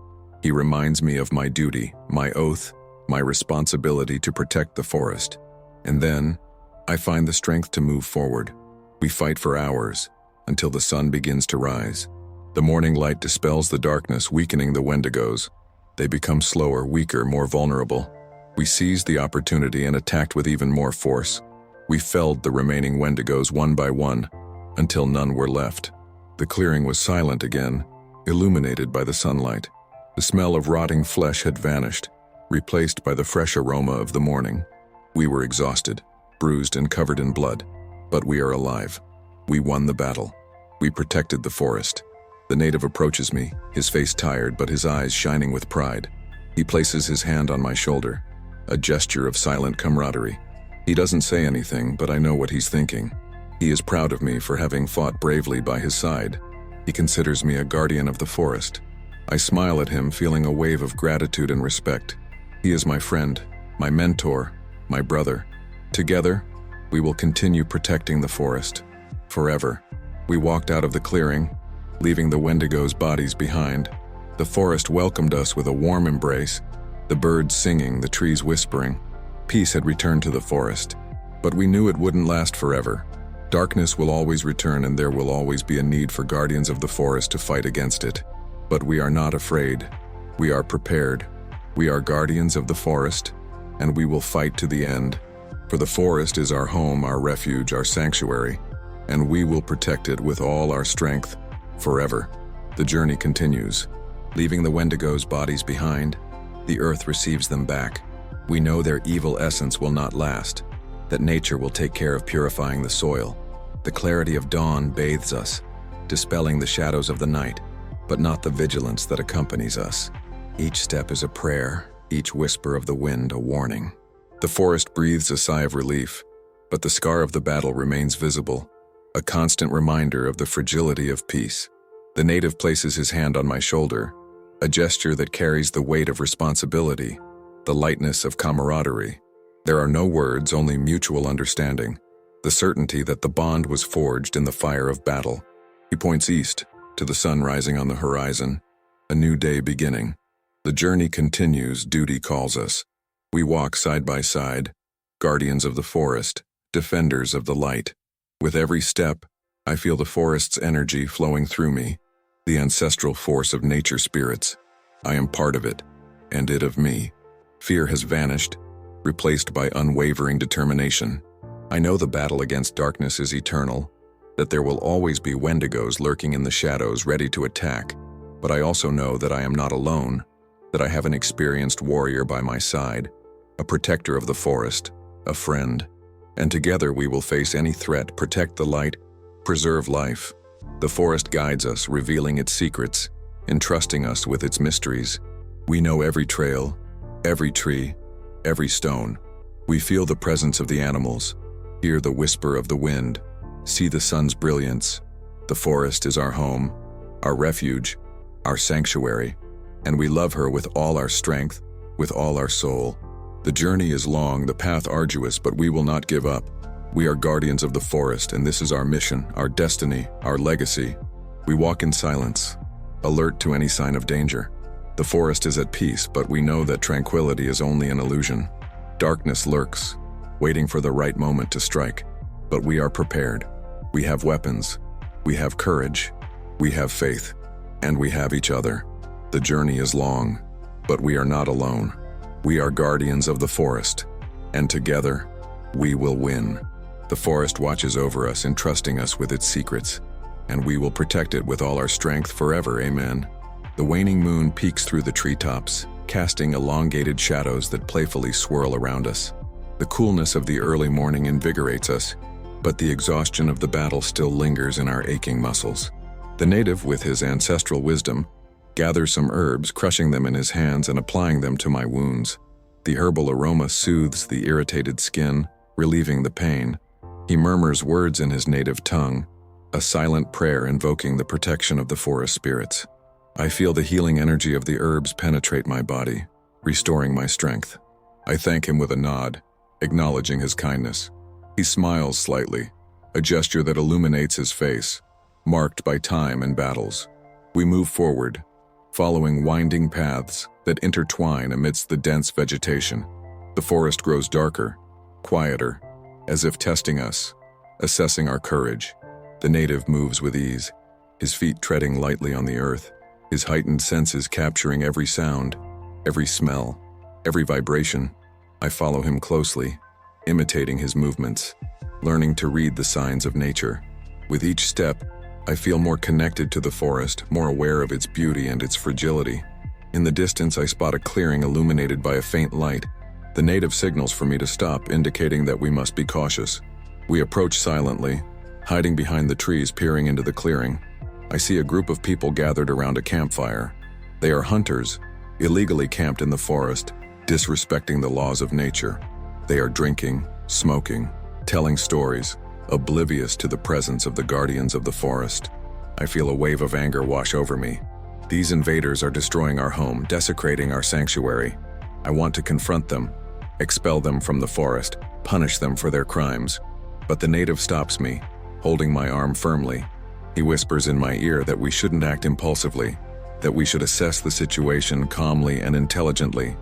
He reminds me of my duty, my oath, my responsibility to protect the forest. And then, I find the strength to move forward. We fight for hours, until the sun begins to rise. The morning light dispels the darkness, weakening the wendigos. They become slower, weaker, more vulnerable. We seized the opportunity and attacked with even more force. We felled the remaining wendigos one by one, until none were left. The clearing was silent again, illuminated by the sunlight. The smell of rotting flesh had vanished, replaced by the fresh aroma of the morning. We were exhausted, bruised and covered in blood, but we are alive. We won the battle. We protected the forest. The native approaches me, his face tired but his eyes shining with pride. He places his hand on my shoulder, a gesture of silent camaraderie. He doesn't say anything, but I know what he's thinking. He is proud of me for having fought bravely by his side. He considers me a guardian of the forest. I smile at him, feeling a wave of gratitude and respect. He is my friend, my mentor, my brother. Together, we will continue protecting the forest. Forever. We walked out of the clearing, leaving the Wendigos' bodies behind. The forest welcomed us with a warm embrace, the birds singing, the trees whispering. Peace had returned to the forest, but we knew it wouldn't last forever. Darkness will always return, and there will always be a need for guardians of the forest to fight against it. But we are not afraid. We are prepared. We are guardians of the forest, and we will fight to the end. For the forest is our home, our refuge, our sanctuary, and we will protect it with all our strength, forever. The journey continues. Leaving the Wendigos' bodies behind, the earth receives them back. We know their evil essence will not last, that nature will take care of purifying the soil. The clarity of dawn bathes us, dispelling the shadows of the night, but not the vigilance that accompanies us. Each step is a prayer, each whisper of the wind a warning. The forest breathes a sigh of relief, but the scar of the battle remains visible, a constant reminder of the fragility of peace. The native places his hand on my shoulder, a gesture that carries the weight of responsibility, the lightness of camaraderie. There are no words, only mutual understanding, the certainty that the bond was forged in the fire of battle. He points east, to the sun rising on the horizon, a new day beginning. The journey continues, duty calls us. We walk side by side, guardians of the forest, defenders of the light. With every step, I feel the forest's energy flowing through me, the ancestral force of nature spirits. I am part of it, and it of me. Fear has vanished, replaced by unwavering determination. I know the battle against darkness is eternal, that there will always be Wendigos lurking in the shadows ready to attack, but I also know that I am not alone, that I have an experienced warrior by my side, a protector of the forest, a friend, and together we will face any threat, protect the light, preserve life. The forest guides us, revealing its secrets, entrusting us with its mysteries. We know every trail, every tree, every stone. We feel the presence of the animals, hear the whisper of the wind, see the sun's brilliance. The forest is our home, our refuge, our sanctuary, and we love her with all our strength, with all our soul. The journey is long, the path arduous, but we will not give up. We are guardians of the forest, and this is our mission, our destiny, our legacy. We walk in silence, alert to any sign of danger. The forest is at peace, but we know that tranquility is only an illusion. Darkness lurks, waiting for the right moment to strike. But we are prepared. We have weapons. We have courage. We have faith. And we have each other. The journey is long, but we are not alone. We are guardians of the forest, and together, we will win. The forest watches over us, entrusting us with its secrets, and we will protect it with all our strength forever, amen. The waning moon peeks through the treetops, casting elongated shadows that playfully swirl around us. The coolness of the early morning invigorates us, but the exhaustion of the battle still lingers in our aching muscles. The native, with his ancestral wisdom, gathers some herbs, crushing them in his hands and applying them to my wounds. The herbal aroma soothes the irritated skin, relieving the pain. He murmurs words in his native tongue, a silent prayer invoking the protection of the forest spirits. I feel the healing energy of the herbs penetrate my body, restoring my strength. I thank him with a nod, acknowledging his kindness. He smiles slightly, a gesture that illuminates his face, marked by time and battles. We move forward, following winding paths that intertwine amidst the dense vegetation. The forest grows darker, quieter, as if testing us, assessing our courage. The native moves with ease, his feet treading lightly on the earth, his heightened senses capturing every sound, every smell, every vibration. I follow him closely, imitating his movements, learning to read the signs of nature. With each step, I feel more connected to the forest, more aware of its beauty and its fragility. In the distance, I spot a clearing illuminated by a faint light. The native signals for me to stop, indicating that we must be cautious. We approach silently, hiding behind the trees, peering into the clearing. I see a group of people gathered around a campfire. They are hunters, illegally camped in the forest, disrespecting the laws of nature. They are drinking, smoking, telling stories, oblivious to the presence of the guardians of the forest. I feel a wave of anger wash over me. These invaders are destroying our home, desecrating our sanctuary. I want to confront them, expel them from the forest, punish them for their crimes. But the native stops me, holding my arm firmly. He whispers in my ear that we shouldn't act impulsively, that we should assess the situation calmly and intelligently.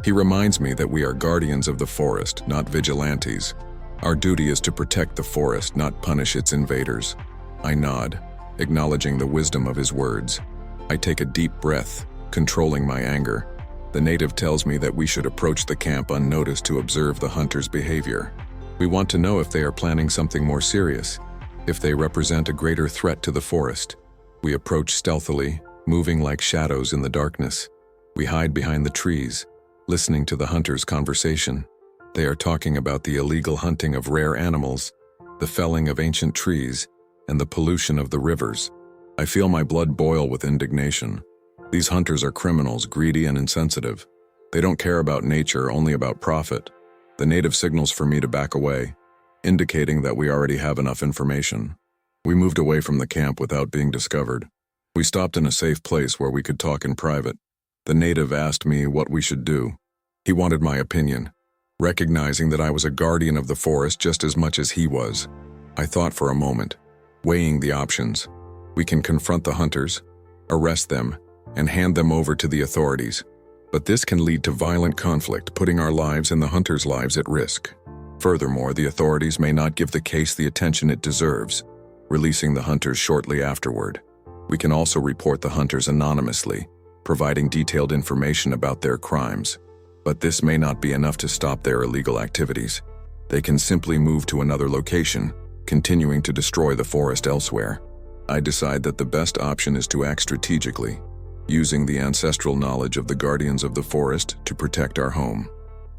He reminds me that we are guardians of the forest, not vigilantes. Our duty is to protect the forest, not punish its invaders. I nod, acknowledging the wisdom of his words. I take a deep breath, controlling my anger. The native tells me that we should approach the camp unnoticed to observe the hunters' behavior. We want to know if they are planning something more serious, if they represent a greater threat to the forest. We approach stealthily, moving like shadows in the darkness. We hide behind the trees, listening to the hunters' conversation. They are talking about the illegal hunting of rare animals, the felling of ancient trees, and the pollution of the rivers. I feel my blood boil with indignation. These hunters are criminals, greedy and insensitive. They don't care about nature, only about profit. The native signals for me to back away, indicating that we already have enough information. We moved away from the camp without being discovered. We stopped in a safe place where we could talk in private. The native asked me what we should do. He wanted my opinion, recognizing that I was a guardian of the forest just as much as he was. I thought for a moment, weighing the options. We can confront the hunters, arrest them, and hand them over to the authorities. But this can lead to violent conflict, putting our lives and the hunters' lives at risk. Furthermore, the authorities may not give the case the attention it deserves, releasing the hunters shortly afterward. We can also report the hunters anonymously, providing detailed information about their crimes. But this may not be enough to stop their illegal activities. They can simply move to another location, continuing to destroy the forest elsewhere. I decide that the best option is to act strategically, using the ancestral knowledge of the guardians of the forest to protect our home.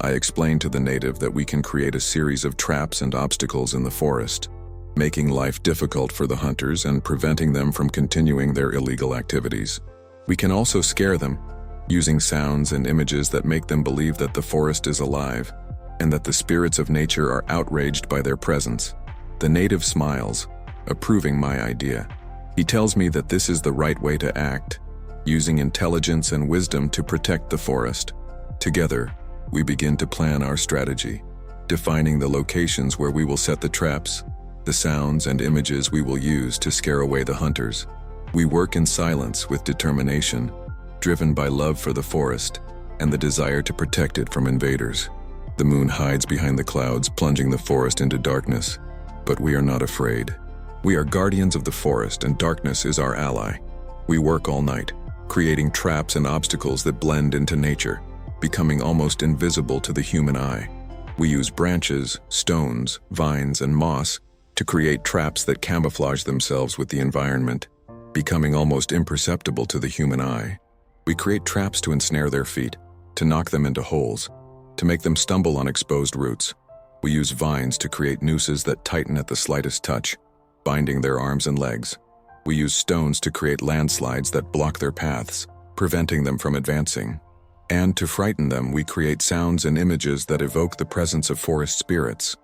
I explain to the native that we can create a series of traps and obstacles in the forest, making life difficult for the hunters and preventing them from continuing their illegal activities. We can also scare them, using sounds and images that make them believe that the forest is alive and that the spirits of nature are outraged by their presence. The native smiles, approving my idea. He tells me that this is the right way to act, using intelligence and wisdom to protect the forest. Together, we begin to plan our strategy, defining the locations where we will set the traps, the sounds and images we will use to scare away the hunters. We work in silence with determination, driven by love for the forest and the desire to protect it from invaders. The moon hides behind the clouds, plunging the forest into darkness. But we are not afraid. We are guardians of the forest, and darkness is our ally. We work all night, creating traps and obstacles that blend into nature, becoming almost invisible to the human eye. We use branches, stones, vines, and moss to create traps that camouflage themselves with the environment, becoming almost imperceptible to the human eye. We create traps to ensnare their feet, to knock them into holes, to make them stumble on exposed roots. We use vines to create nooses that tighten at the slightest touch, binding their arms and legs. We use stones to create landslides that block their paths, preventing them from advancing. And to frighten them, we create sounds and images that evoke the presence of forest spirits.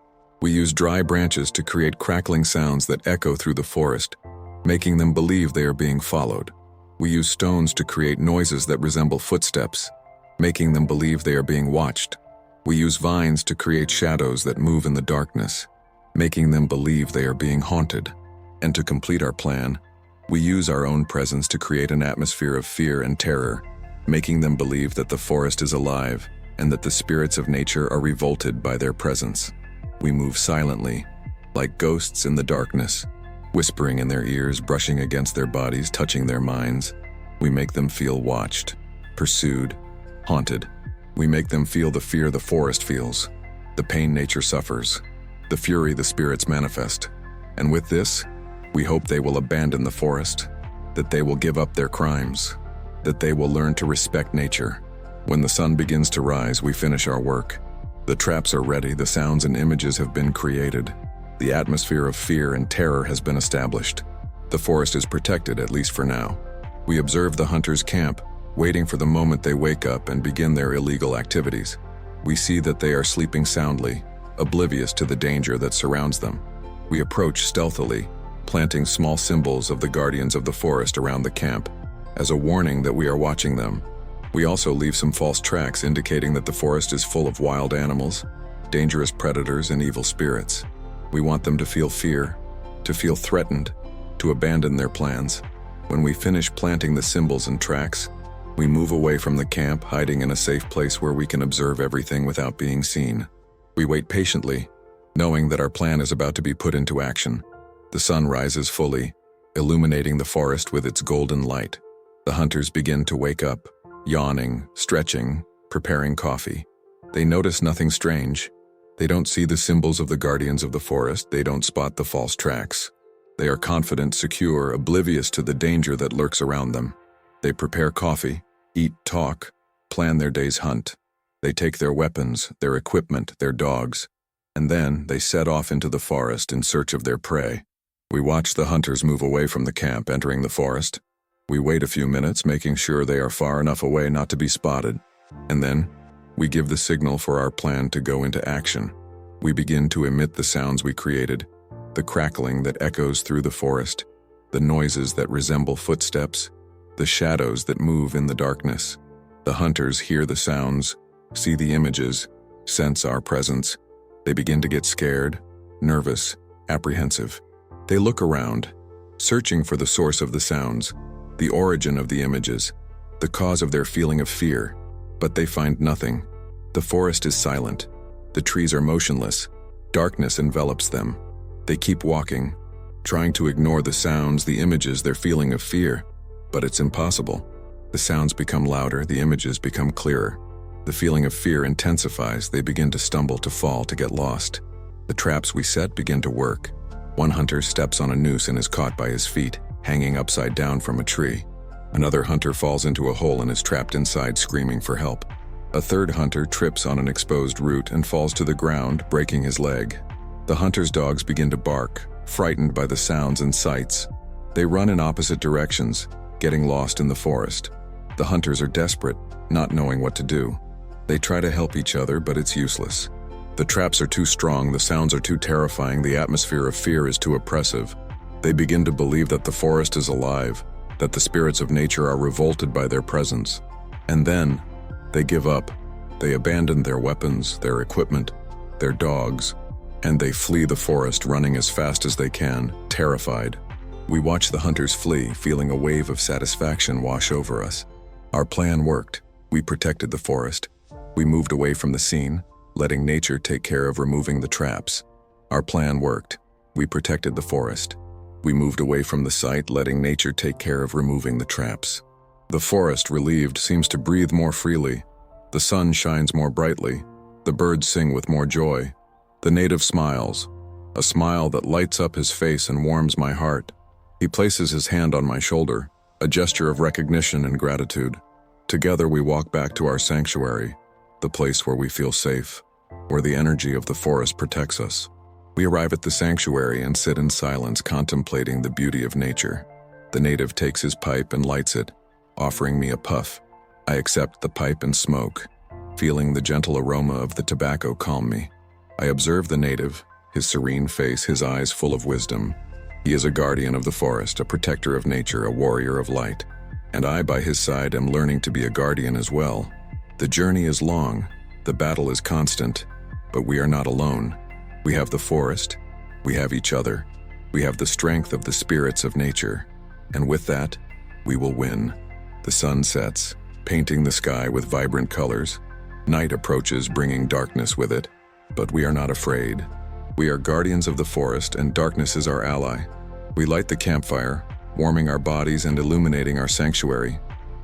We use dry branches to create crackling sounds that echo through the forest, making them believe they are being followed. We use stones to create noises that resemble footsteps, making them believe they are being watched. We use vines to create shadows that move in the darkness, making them believe they are being haunted. And to complete our plan, we use our own presence to create an atmosphere of fear and terror, making them believe that the forest is alive and that the spirits of nature are revolted by their presence. We move silently, like ghosts in the darkness, whispering in their ears, brushing against their bodies, touching their minds. We make them feel watched, pursued, haunted. We make them feel the fear the forest feels, the pain nature suffers, the fury the spirits manifest. And with this, we hope they will abandon the forest, that they will give up their crimes. that they will learn to respect nature. When the sun begins to rise, we finish our work. The traps are ready, the sounds and images have been created. The atmosphere of fear and terror has been established. The forest is protected, at least for now. We observe the hunters camp, waiting for the moment they wake up and begin their illegal activities. We see that they are sleeping soundly, oblivious to the danger that surrounds them. We approach stealthily, planting small symbols of the guardians of the forest around the camp, as a warning that we are watching them. We also leave some false tracks indicating that the forest is full of wild animals, dangerous predators, and evil spirits. We want them to feel fear, to feel threatened, to abandon their plans. When we finish planting the symbols and tracks, we move away from the camp, hiding in a safe place where we can observe everything without being seen. We wait patiently, knowing that our plan is about to be put into action. The sun rises fully, illuminating the forest with its golden light. The hunters begin to wake up, yawning, stretching, preparing coffee. They notice nothing strange. They don't see the symbols of the guardians of the forest. They don't spot the false tracks. They are confident, secure, oblivious to the danger that lurks around them. They prepare coffee, eat, talk, plan their day's hunt. They take their weapons, their equipment, their dogs, and then they set off into the forest in search of their prey. We watch the hunters move away from the camp, entering the forest. We wait a few minutes, making sure they are far enough away not to be spotted. And then, we give the signal for our plan to go into action. We begin to emit the sounds we created, the crackling that echoes through the forest, the noises that resemble footsteps, the shadows that move in the darkness. The hunters hear the sounds, see the images, sense our presence. They begin to get scared, nervous, apprehensive. They look around, searching for the source of the sounds, the origin of the images, the cause of their feeling of fear, but they find nothing. The forest is silent. The trees are motionless. Darkness envelops them. They keep walking, trying to ignore the sounds, the images, their feeling of fear, but it's impossible. The sounds become louder, the images become clearer. The feeling of fear intensifies. They begin to stumble, to fall, to get lost. The traps we set begin to work. One hunter steps on a noose and is caught by his feet, hanging upside down from a tree. Another hunter falls into a hole and is trapped inside, screaming for help. A third hunter trips on an exposed root and falls to the ground, breaking his leg. The hunter's dogs begin to bark, frightened by the sounds and sights. They run in opposite directions, getting lost in the forest. The hunters are desperate, not knowing what to do. They try to help each other, but it's useless. The traps are too strong, the sounds are too terrifying, the atmosphere of fear is too oppressive. They begin to believe that the forest is alive, that the spirits of nature are revolted by their presence. And then, they give up. They abandon their weapons, their equipment, their dogs, and they flee the forest, running as fast as they can, terrified. We watch the hunters flee, feeling a wave of satisfaction wash over us. Our plan worked. We protected the forest. We moved away from the scene, letting nature take care of removing the traps. Our plan worked. We protected the forest. We moved away from the site, letting nature take care of removing the traps. The forest, relieved, seems to breathe more freely. The sun shines more brightly. The birds sing with more joy. The native smiles, a smile that lights up his face and warms my heart. He places his hand on my shoulder, a gesture of recognition and gratitude. Together we walk back to our sanctuary, the place where we feel safe, where the energy of the forest protects us. We arrive at the sanctuary and sit in silence, contemplating the beauty of nature. The native takes his pipe and lights it, offering me a puff. I accept the pipe and smoke, feeling the gentle aroma of the tobacco calm me. I observe the native, his serene face, his eyes full of wisdom. He is a guardian of the forest, a protector of nature, a warrior of light. And I, by his side, am learning to be a guardian as well. The journey is long, the battle is constant, but we are not alone. We have the forest, we have each other, we have the strength of the spirits of nature, and with that, we will win. The sun sets, painting the sky with vibrant colors. Night approaches, bringing darkness with it, but we are not afraid. We are guardians of the forest, and darkness is our ally. We light the campfire, warming our bodies and illuminating our sanctuary.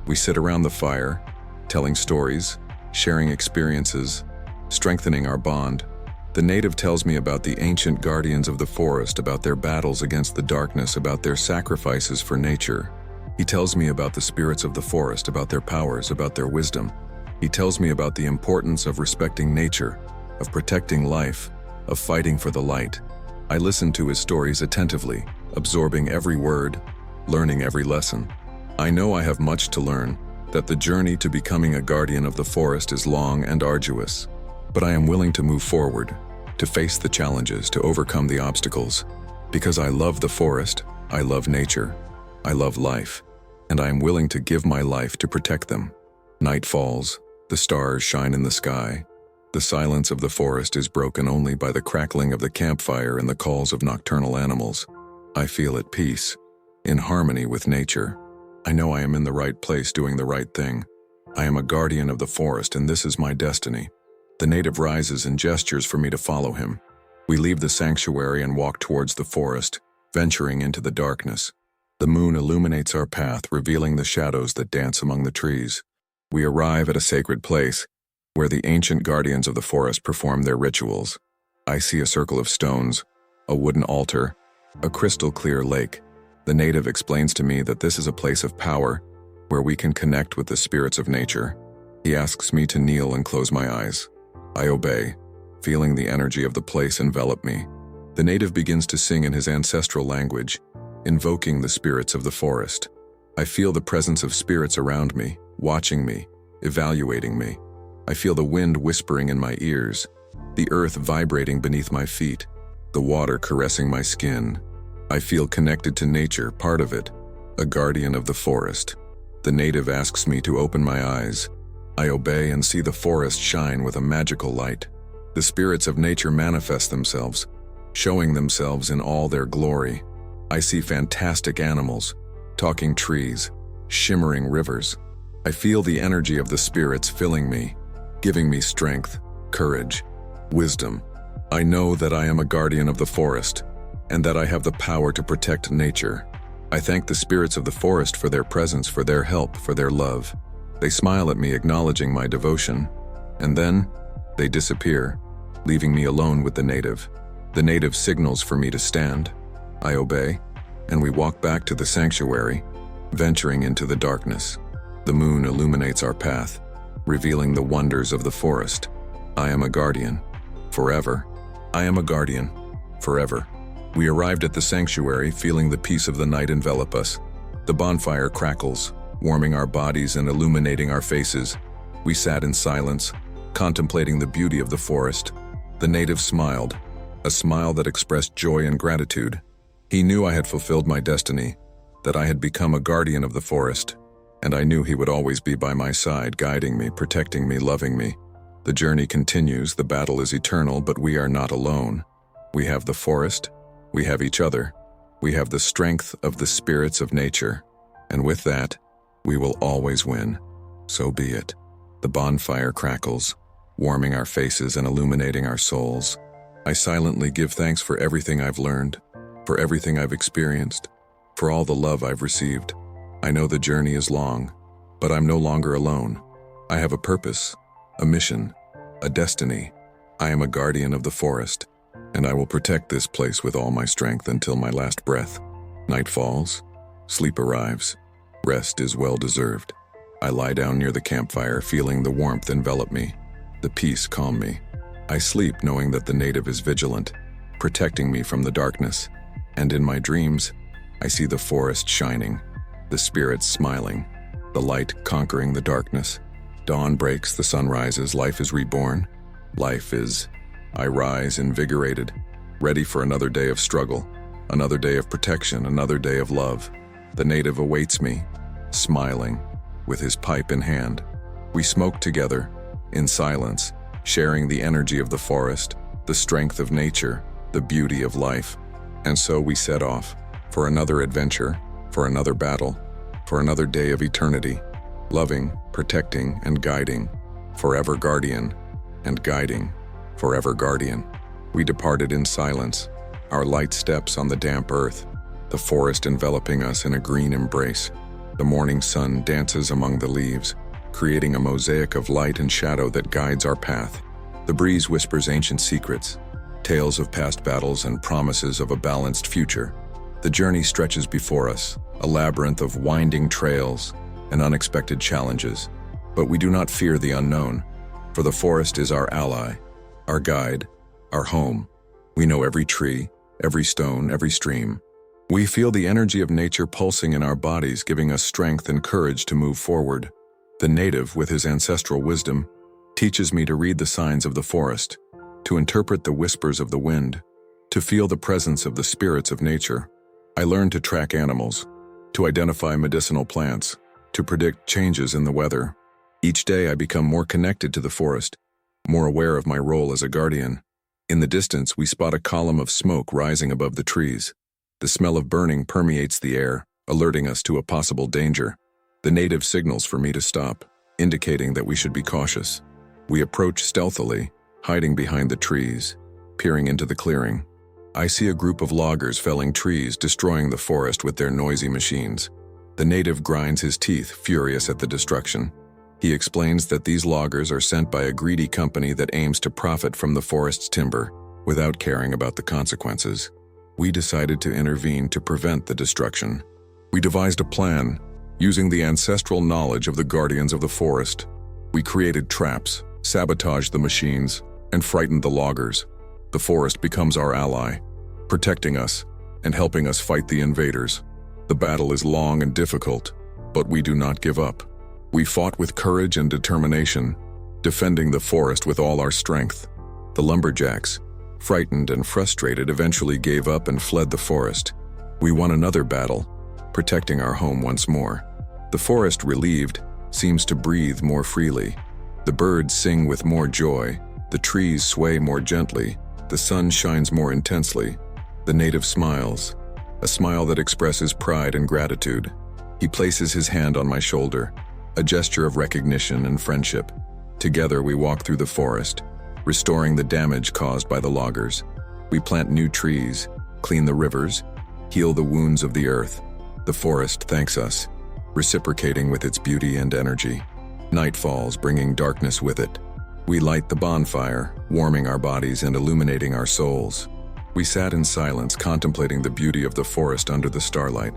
We sit around the fire, telling stories, sharing experiences, strengthening our bond. The native tells me about the ancient guardians of the forest, about their battles against the darkness, about their sacrifices for nature. He tells me about the spirits of the forest, about their powers, about their wisdom. He tells me about the importance of respecting nature, of protecting life, of fighting for the light. I listen to his stories attentively, absorbing every word, learning every lesson. I know I have much to learn, that the journey to becoming a guardian of the forest is long and arduous. But I am willing to move forward, to face the challenges, to overcome the obstacles. Because I love the forest, I love nature, I love life, and I am willing to give my life to protect them. Night falls, the stars shine in the sky. The silence of the forest is broken only by the crackling of the campfire and the calls of nocturnal animals. I feel at peace, in harmony with nature. I know I am in the right place doing the right thing. I am a guardian of the forest, and this is my destiny. The native rises and gestures for me to follow him. We leave the sanctuary and walk towards the forest, venturing into the darkness. The moon illuminates our path, revealing the shadows that dance among the trees. We arrive at a sacred place, where the ancient guardians of the forest perform their rituals. I see a circle of stones, a wooden altar, a crystal-clear lake. The native explains to me that this is a place of power, where we can connect with the spirits of nature. He asks me to kneel and close my eyes. I obey, feeling the energy of the place envelop me. The native begins to sing in his ancestral language, invoking the spirits of the forest. I feel the presence of spirits around me, watching me, evaluating me. I feel the wind whispering in my ears, the earth vibrating beneath my feet, the water caressing my skin. I feel connected to nature, part of it, a guardian of the forest. The native asks me to open my eyes. I obey and see the forest shine with a magical light. The spirits of nature manifest themselves, showing themselves in all their glory. I see fantastic animals, talking trees, shimmering rivers. I feel the energy of the spirits filling me, giving me strength, courage, wisdom. I know that I am a guardian of the forest, and that I have the power to protect nature. I thank the spirits of the forest for their presence, for their help, for their love. They smile at me, acknowledging my devotion, and then they disappear, leaving me alone with the native. The native signals for me to stand. I obey, and we walk back to the sanctuary, venturing into the darkness. The moon illuminates our path, revealing the wonders of the forest. I am a guardian, forever. I am a guardian, forever. We arrived at the sanctuary, feeling the peace of the night envelop us. The bonfire crackles, warming our bodies and illuminating our faces. We sat in silence, contemplating the beauty of the forest. The native smiled, a smile that expressed joy and gratitude. He knew I had fulfilled my destiny, that I had become a guardian of the forest, and I knew he would always be by my side, guiding me, protecting me, loving me. The journey continues, the battle is eternal, but we are not alone. We have the forest, we have each other, we have the strength of the spirits of nature, and with that, we will always win. So be it. The bonfire crackles, warming our faces and illuminating our souls. I silently give thanks for everything I've learned, for everything I've experienced, for all the love I've received. I know the journey is long, but I'm no longer alone. I have a purpose, a mission, a destiny. I am a guardian of the forest, and I will protect this place with all my strength until my last breath. Night falls, sleep arrives. Rest is well deserved. I lie down near the campfire, feeling the warmth envelop me, the peace calm me. I sleep knowing that the native is vigilant, protecting me from the darkness. And in my dreams, I see the forest shining, the spirits smiling, the light conquering the darkness. Dawn breaks, the sun rises, life is reborn. I rise invigorated, ready for another day of struggle, another day of protection, another day of love. The native awaits me, smiling, with his pipe in hand. We smoke together, in silence, sharing the energy of the forest, the strength of nature, the beauty of life. And so we set off, for another adventure, for another battle, for another day of eternity, loving, protecting, and guiding, forever guardian, and guiding, forever guardian. We departed in silence, our light steps on the damp earth, the forest enveloping us in a green embrace. The morning sun dances among the leaves, creating a mosaic of light and shadow that guides our path. The breeze whispers ancient secrets, tales of past battles and promises of a balanced future. The journey stretches before us, a labyrinth of winding trails and unexpected challenges. But we do not fear the unknown, for the forest is our ally, our guide, our home. We know every tree, every stone, every stream. We feel the energy of nature pulsing in our bodies, giving us strength and courage to move forward. The native, with his ancestral wisdom, teaches me to read the signs of the forest, to interpret the whispers of the wind, to feel the presence of the spirits of nature. I learn to track animals, to identify medicinal plants, to predict changes in the weather. Each day I become more connected to the forest, more aware of my role as a guardian. In the distance, we spot a column of smoke rising above the trees. The smell of burning permeates the air, alerting us to a possible danger. The native signals for me to stop, indicating that we should be cautious. We approach stealthily, hiding behind the trees, peering into the clearing. I see a group of loggers felling trees, destroying the forest with their noisy machines. The native grinds his teeth, furious at the destruction. He explains that these loggers are sent by a greedy company that aims to profit from the forest's timber, without caring about the consequences. We decided to intervene to prevent the destruction. We devised a plan, using the ancestral knowledge of the guardians of the forest. We created traps, sabotaged the machines, and frightened the loggers. The forest becomes our ally, protecting us and helping us fight the invaders. The battle is long and difficult, but we do not give up. We fought with courage and determination, defending the forest with all our strength. The lumberjacks, frightened and frustrated, eventually gave up and fled the forest. We won another battle, protecting our home once more. The forest, relieved, seems to breathe more freely. The birds sing with more joy, the trees sway more gently, the sun shines more intensely. The native smiles, a smile that expresses pride and gratitude. He places his hand on my shoulder, a gesture of recognition and friendship. Together we walk through the forest, restoring the damage caused by the loggers. We plant new trees, clean the rivers, heal the wounds of the earth. The forest thanks us, reciprocating with its beauty and energy. Night falls, bringing darkness with it. We light the bonfire, warming our bodies and illuminating our souls. We sat in silence, contemplating the beauty of the forest under the starlight.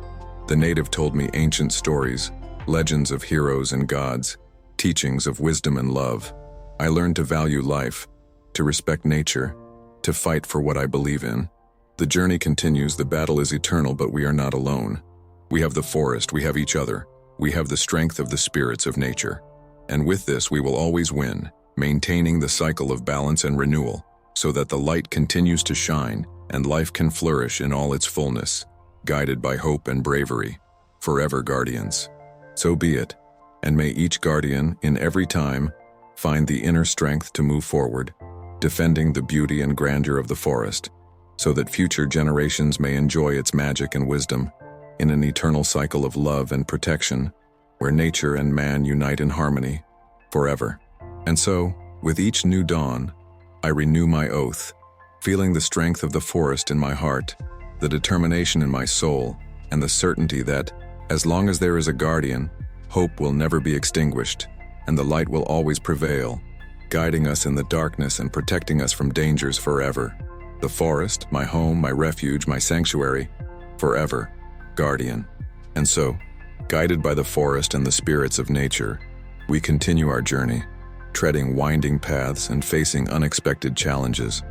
The native told me ancient stories, legends of heroes and gods, teachings of wisdom and love. I learned to value life, to respect nature, to fight for what I believe in. The journey continues, the battle is eternal, but we are not alone. We have the forest, we have each other, we have the strength of the spirits of nature. And with this we will always win, maintaining the cycle of balance and renewal, so that the light continues to shine and life can flourish in all its fullness, guided by hope and bravery. Forever, guardians. So be it, and may each guardian, in every time, find the inner strength to move forward, defending the beauty and grandeur of the forest, so that future generations may enjoy its magic and wisdom, in an eternal cycle of love and protection, where nature and man unite in harmony, forever. And so, with each new dawn, I renew my oath, feeling the strength of the forest in my heart, the determination in my soul, and the certainty that, as long as there is a guardian, hope will never be extinguished, and the light will always prevail, guiding us in the darkness and protecting us from dangers forever. The forest, my home, my refuge, my sanctuary, forever, guardian. And so, guided by the forest and the spirits of nature, we continue our journey, treading winding paths and facing unexpected challenges,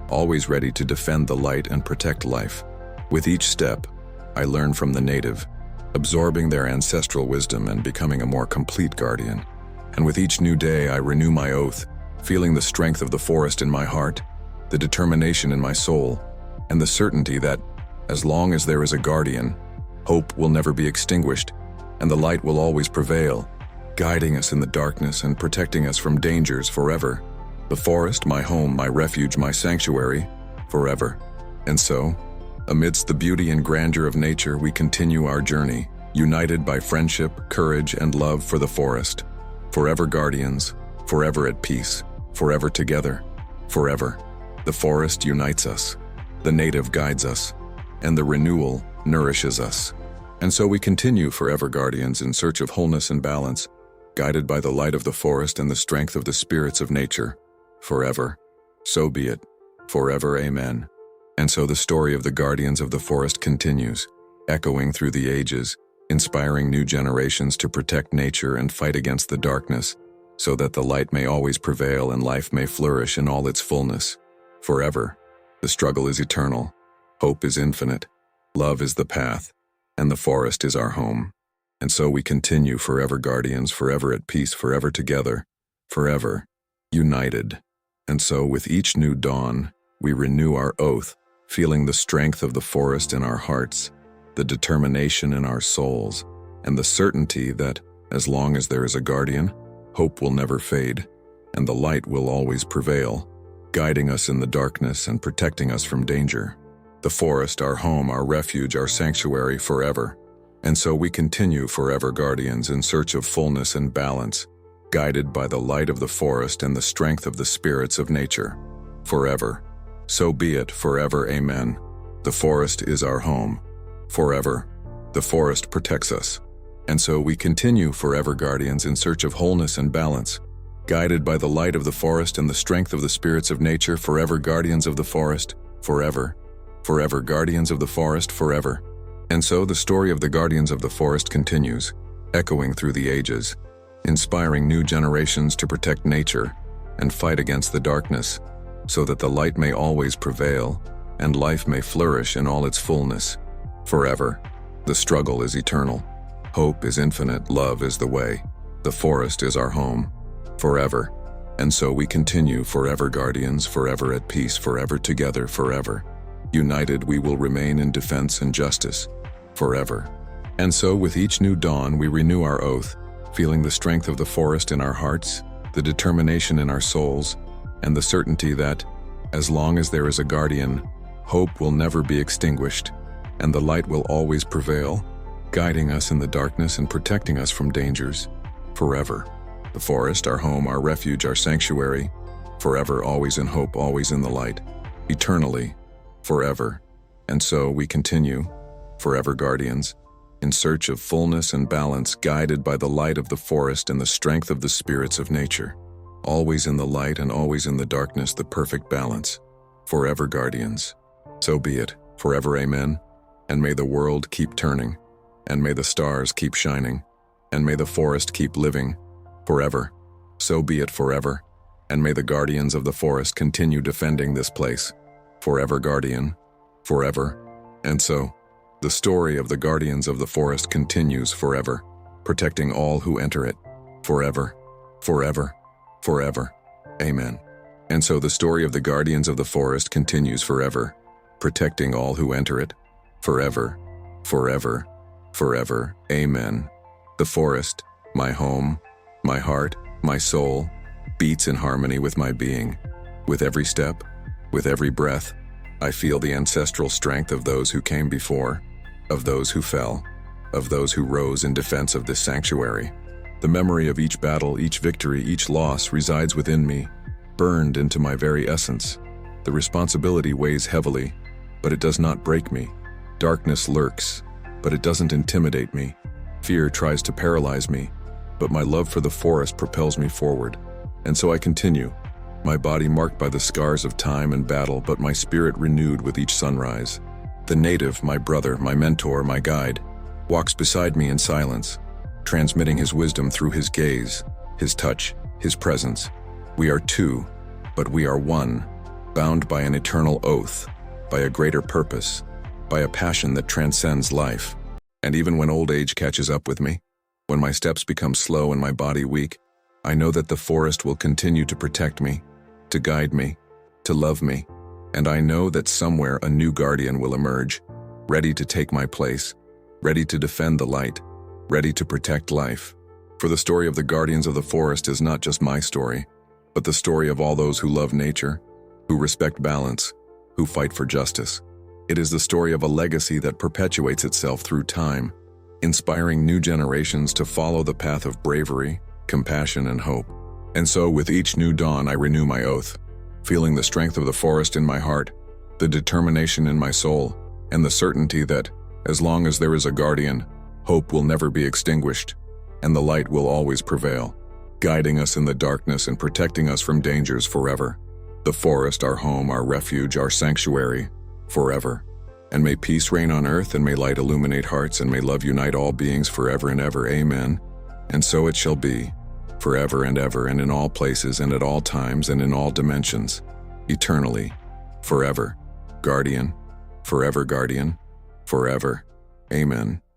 always ready to defend the light and protect life. With each step, I learn from the native, absorbing their ancestral wisdom and becoming a more complete guardian. And with each new day, I renew my oath, feeling the strength of the forest in my heart, the determination in my soul, and the certainty that, as long as there is a guardian, hope will never be extinguished, and the light will always prevail, guiding us in the darkness and protecting us from dangers forever. The forest, my home, my refuge, my sanctuary, forever. And so, amidst the beauty and grandeur of nature, we continue our journey, united by friendship, courage, and love for the forest. Forever guardians, forever at peace, forever together, forever. The forest unites us, the native guides us, and the renewal nourishes us. And so we continue forever guardians in search of wholeness and balance, guided by the light of the forest and the strength of the spirits of nature. Forever. So be it. Forever, amen. And so the story of the guardians of the forest continues, echoing through the ages, inspiring new generations to protect nature and fight against the darkness, so that the light may always prevail and life may flourish in all its fullness. Forever, the struggle is eternal, hope is infinite, love is the path, and the forest is our home. And so we continue forever guardians, forever at peace, forever together, forever united. And so with each new dawn, we renew our oath, feeling the strength of the forest in our hearts, the determination in our souls, and the certainty that, as long as there is a guardian, hope will never fade, and the light will always prevail, guiding us in the darkness and protecting us from danger. The forest, our home, our refuge, our sanctuary forever. And so we continue forever guardians in search of fullness and balance, guided by the light of the forest and the strength of the spirits of nature. Forever. So be it, forever, amen. The forest is our home. Forever. The forest protects us. And so we continue forever guardians in search of wholeness and balance, guided by the light of the forest and the strength of the spirits of nature. Forever guardians of the forest, forever. Forever guardians of the forest, forever. And so the story of the guardians of the forest continues, echoing through the ages, inspiring new generations to protect nature and fight against the darkness, so that the light may always prevail and life may flourish in all its fullness. Forever. The struggle is eternal. Hope is infinite. Love is the way. The forest is our home. Forever. And so we continue forever guardians, forever at peace, forever together, forever. United we will remain in defense and justice. Forever. And so with each new dawn we renew our oath, feeling the strength of the forest in our hearts, the determination in our souls, and the certainty that, as long as there is a guardian, hope will never be extinguished, and the light will always prevail, guiding us in the darkness and protecting us from dangers. Forever. The forest, our home, our refuge, our sanctuary. Forever, always in hope, always in the light. Eternally. Forever. And so we continue, forever guardians, in search of fullness and balance, guided by the light of the forest and the strength of the spirits of nature. Always in the light and always in the darkness, the perfect balance. Forever guardians. So be it, forever, amen. And may the world keep turning, and may the stars keep shining, and may the forest keep living. Forever. So be it, forever. And may the guardians of the forest continue defending this place. Forever guardian. Forever. And so, the story of the guardians of the forest continues forever, protecting all who enter it. Forever. Forever. Forever. Amen. And so the story of the guardians of the forest continues forever, protecting all who enter it. Forever. Forever. Forever. Amen. The forest, my home, my heart, my soul, beats in harmony with my being. With every step, with every breath, I feel the ancestral strength of those who came before, of those who fell, of those who rose in defense of this sanctuary. The memory of each battle, each victory, each loss resides within me, burned into my very essence. The responsibility weighs heavily, but it does not break me. Darkness lurks, but it doesn't intimidate me. Fear tries to paralyze me, but my love for the forest propels me forward. And so I continue, my body marked by the scars of time and battle, but my spirit renewed with each sunrise. The native, my brother, my mentor, my guide, walks beside me in silence, transmitting his wisdom through his gaze, his touch, his presence. We are two, but we are one, bound by an eternal oath, by a greater purpose, by a passion that transcends life. And even when old age catches up with me, when my steps become slow and my body weak, I know that the forest will continue to protect me, to guide me, to love me, and I know that somewhere a new guardian will emerge, ready to take my place, ready to defend the light, ready to protect life. For the story of the guardians of the forest is not just my story, but the story of all those who love nature, who respect balance, who fight for justice. It is the story of a legacy that perpetuates itself through time, inspiring new generations to follow the path of bravery, compassion, and hope. And so with each new dawn I renew my oath, feeling the strength of the forest in my heart, the determination in my soul, and the certainty that, as long as there is a guardian, hope will never be extinguished, and the light will always prevail, guiding us in the darkness and protecting us from dangers forever. The forest, our home, our refuge, our sanctuary, forever. And may peace reign on earth, and may light illuminate hearts, and may love unite all beings forever and ever. Amen. And so it shall be, forever and ever, and in all places, and at all times, and in all dimensions, eternally, forever. Guardian, forever. Amen.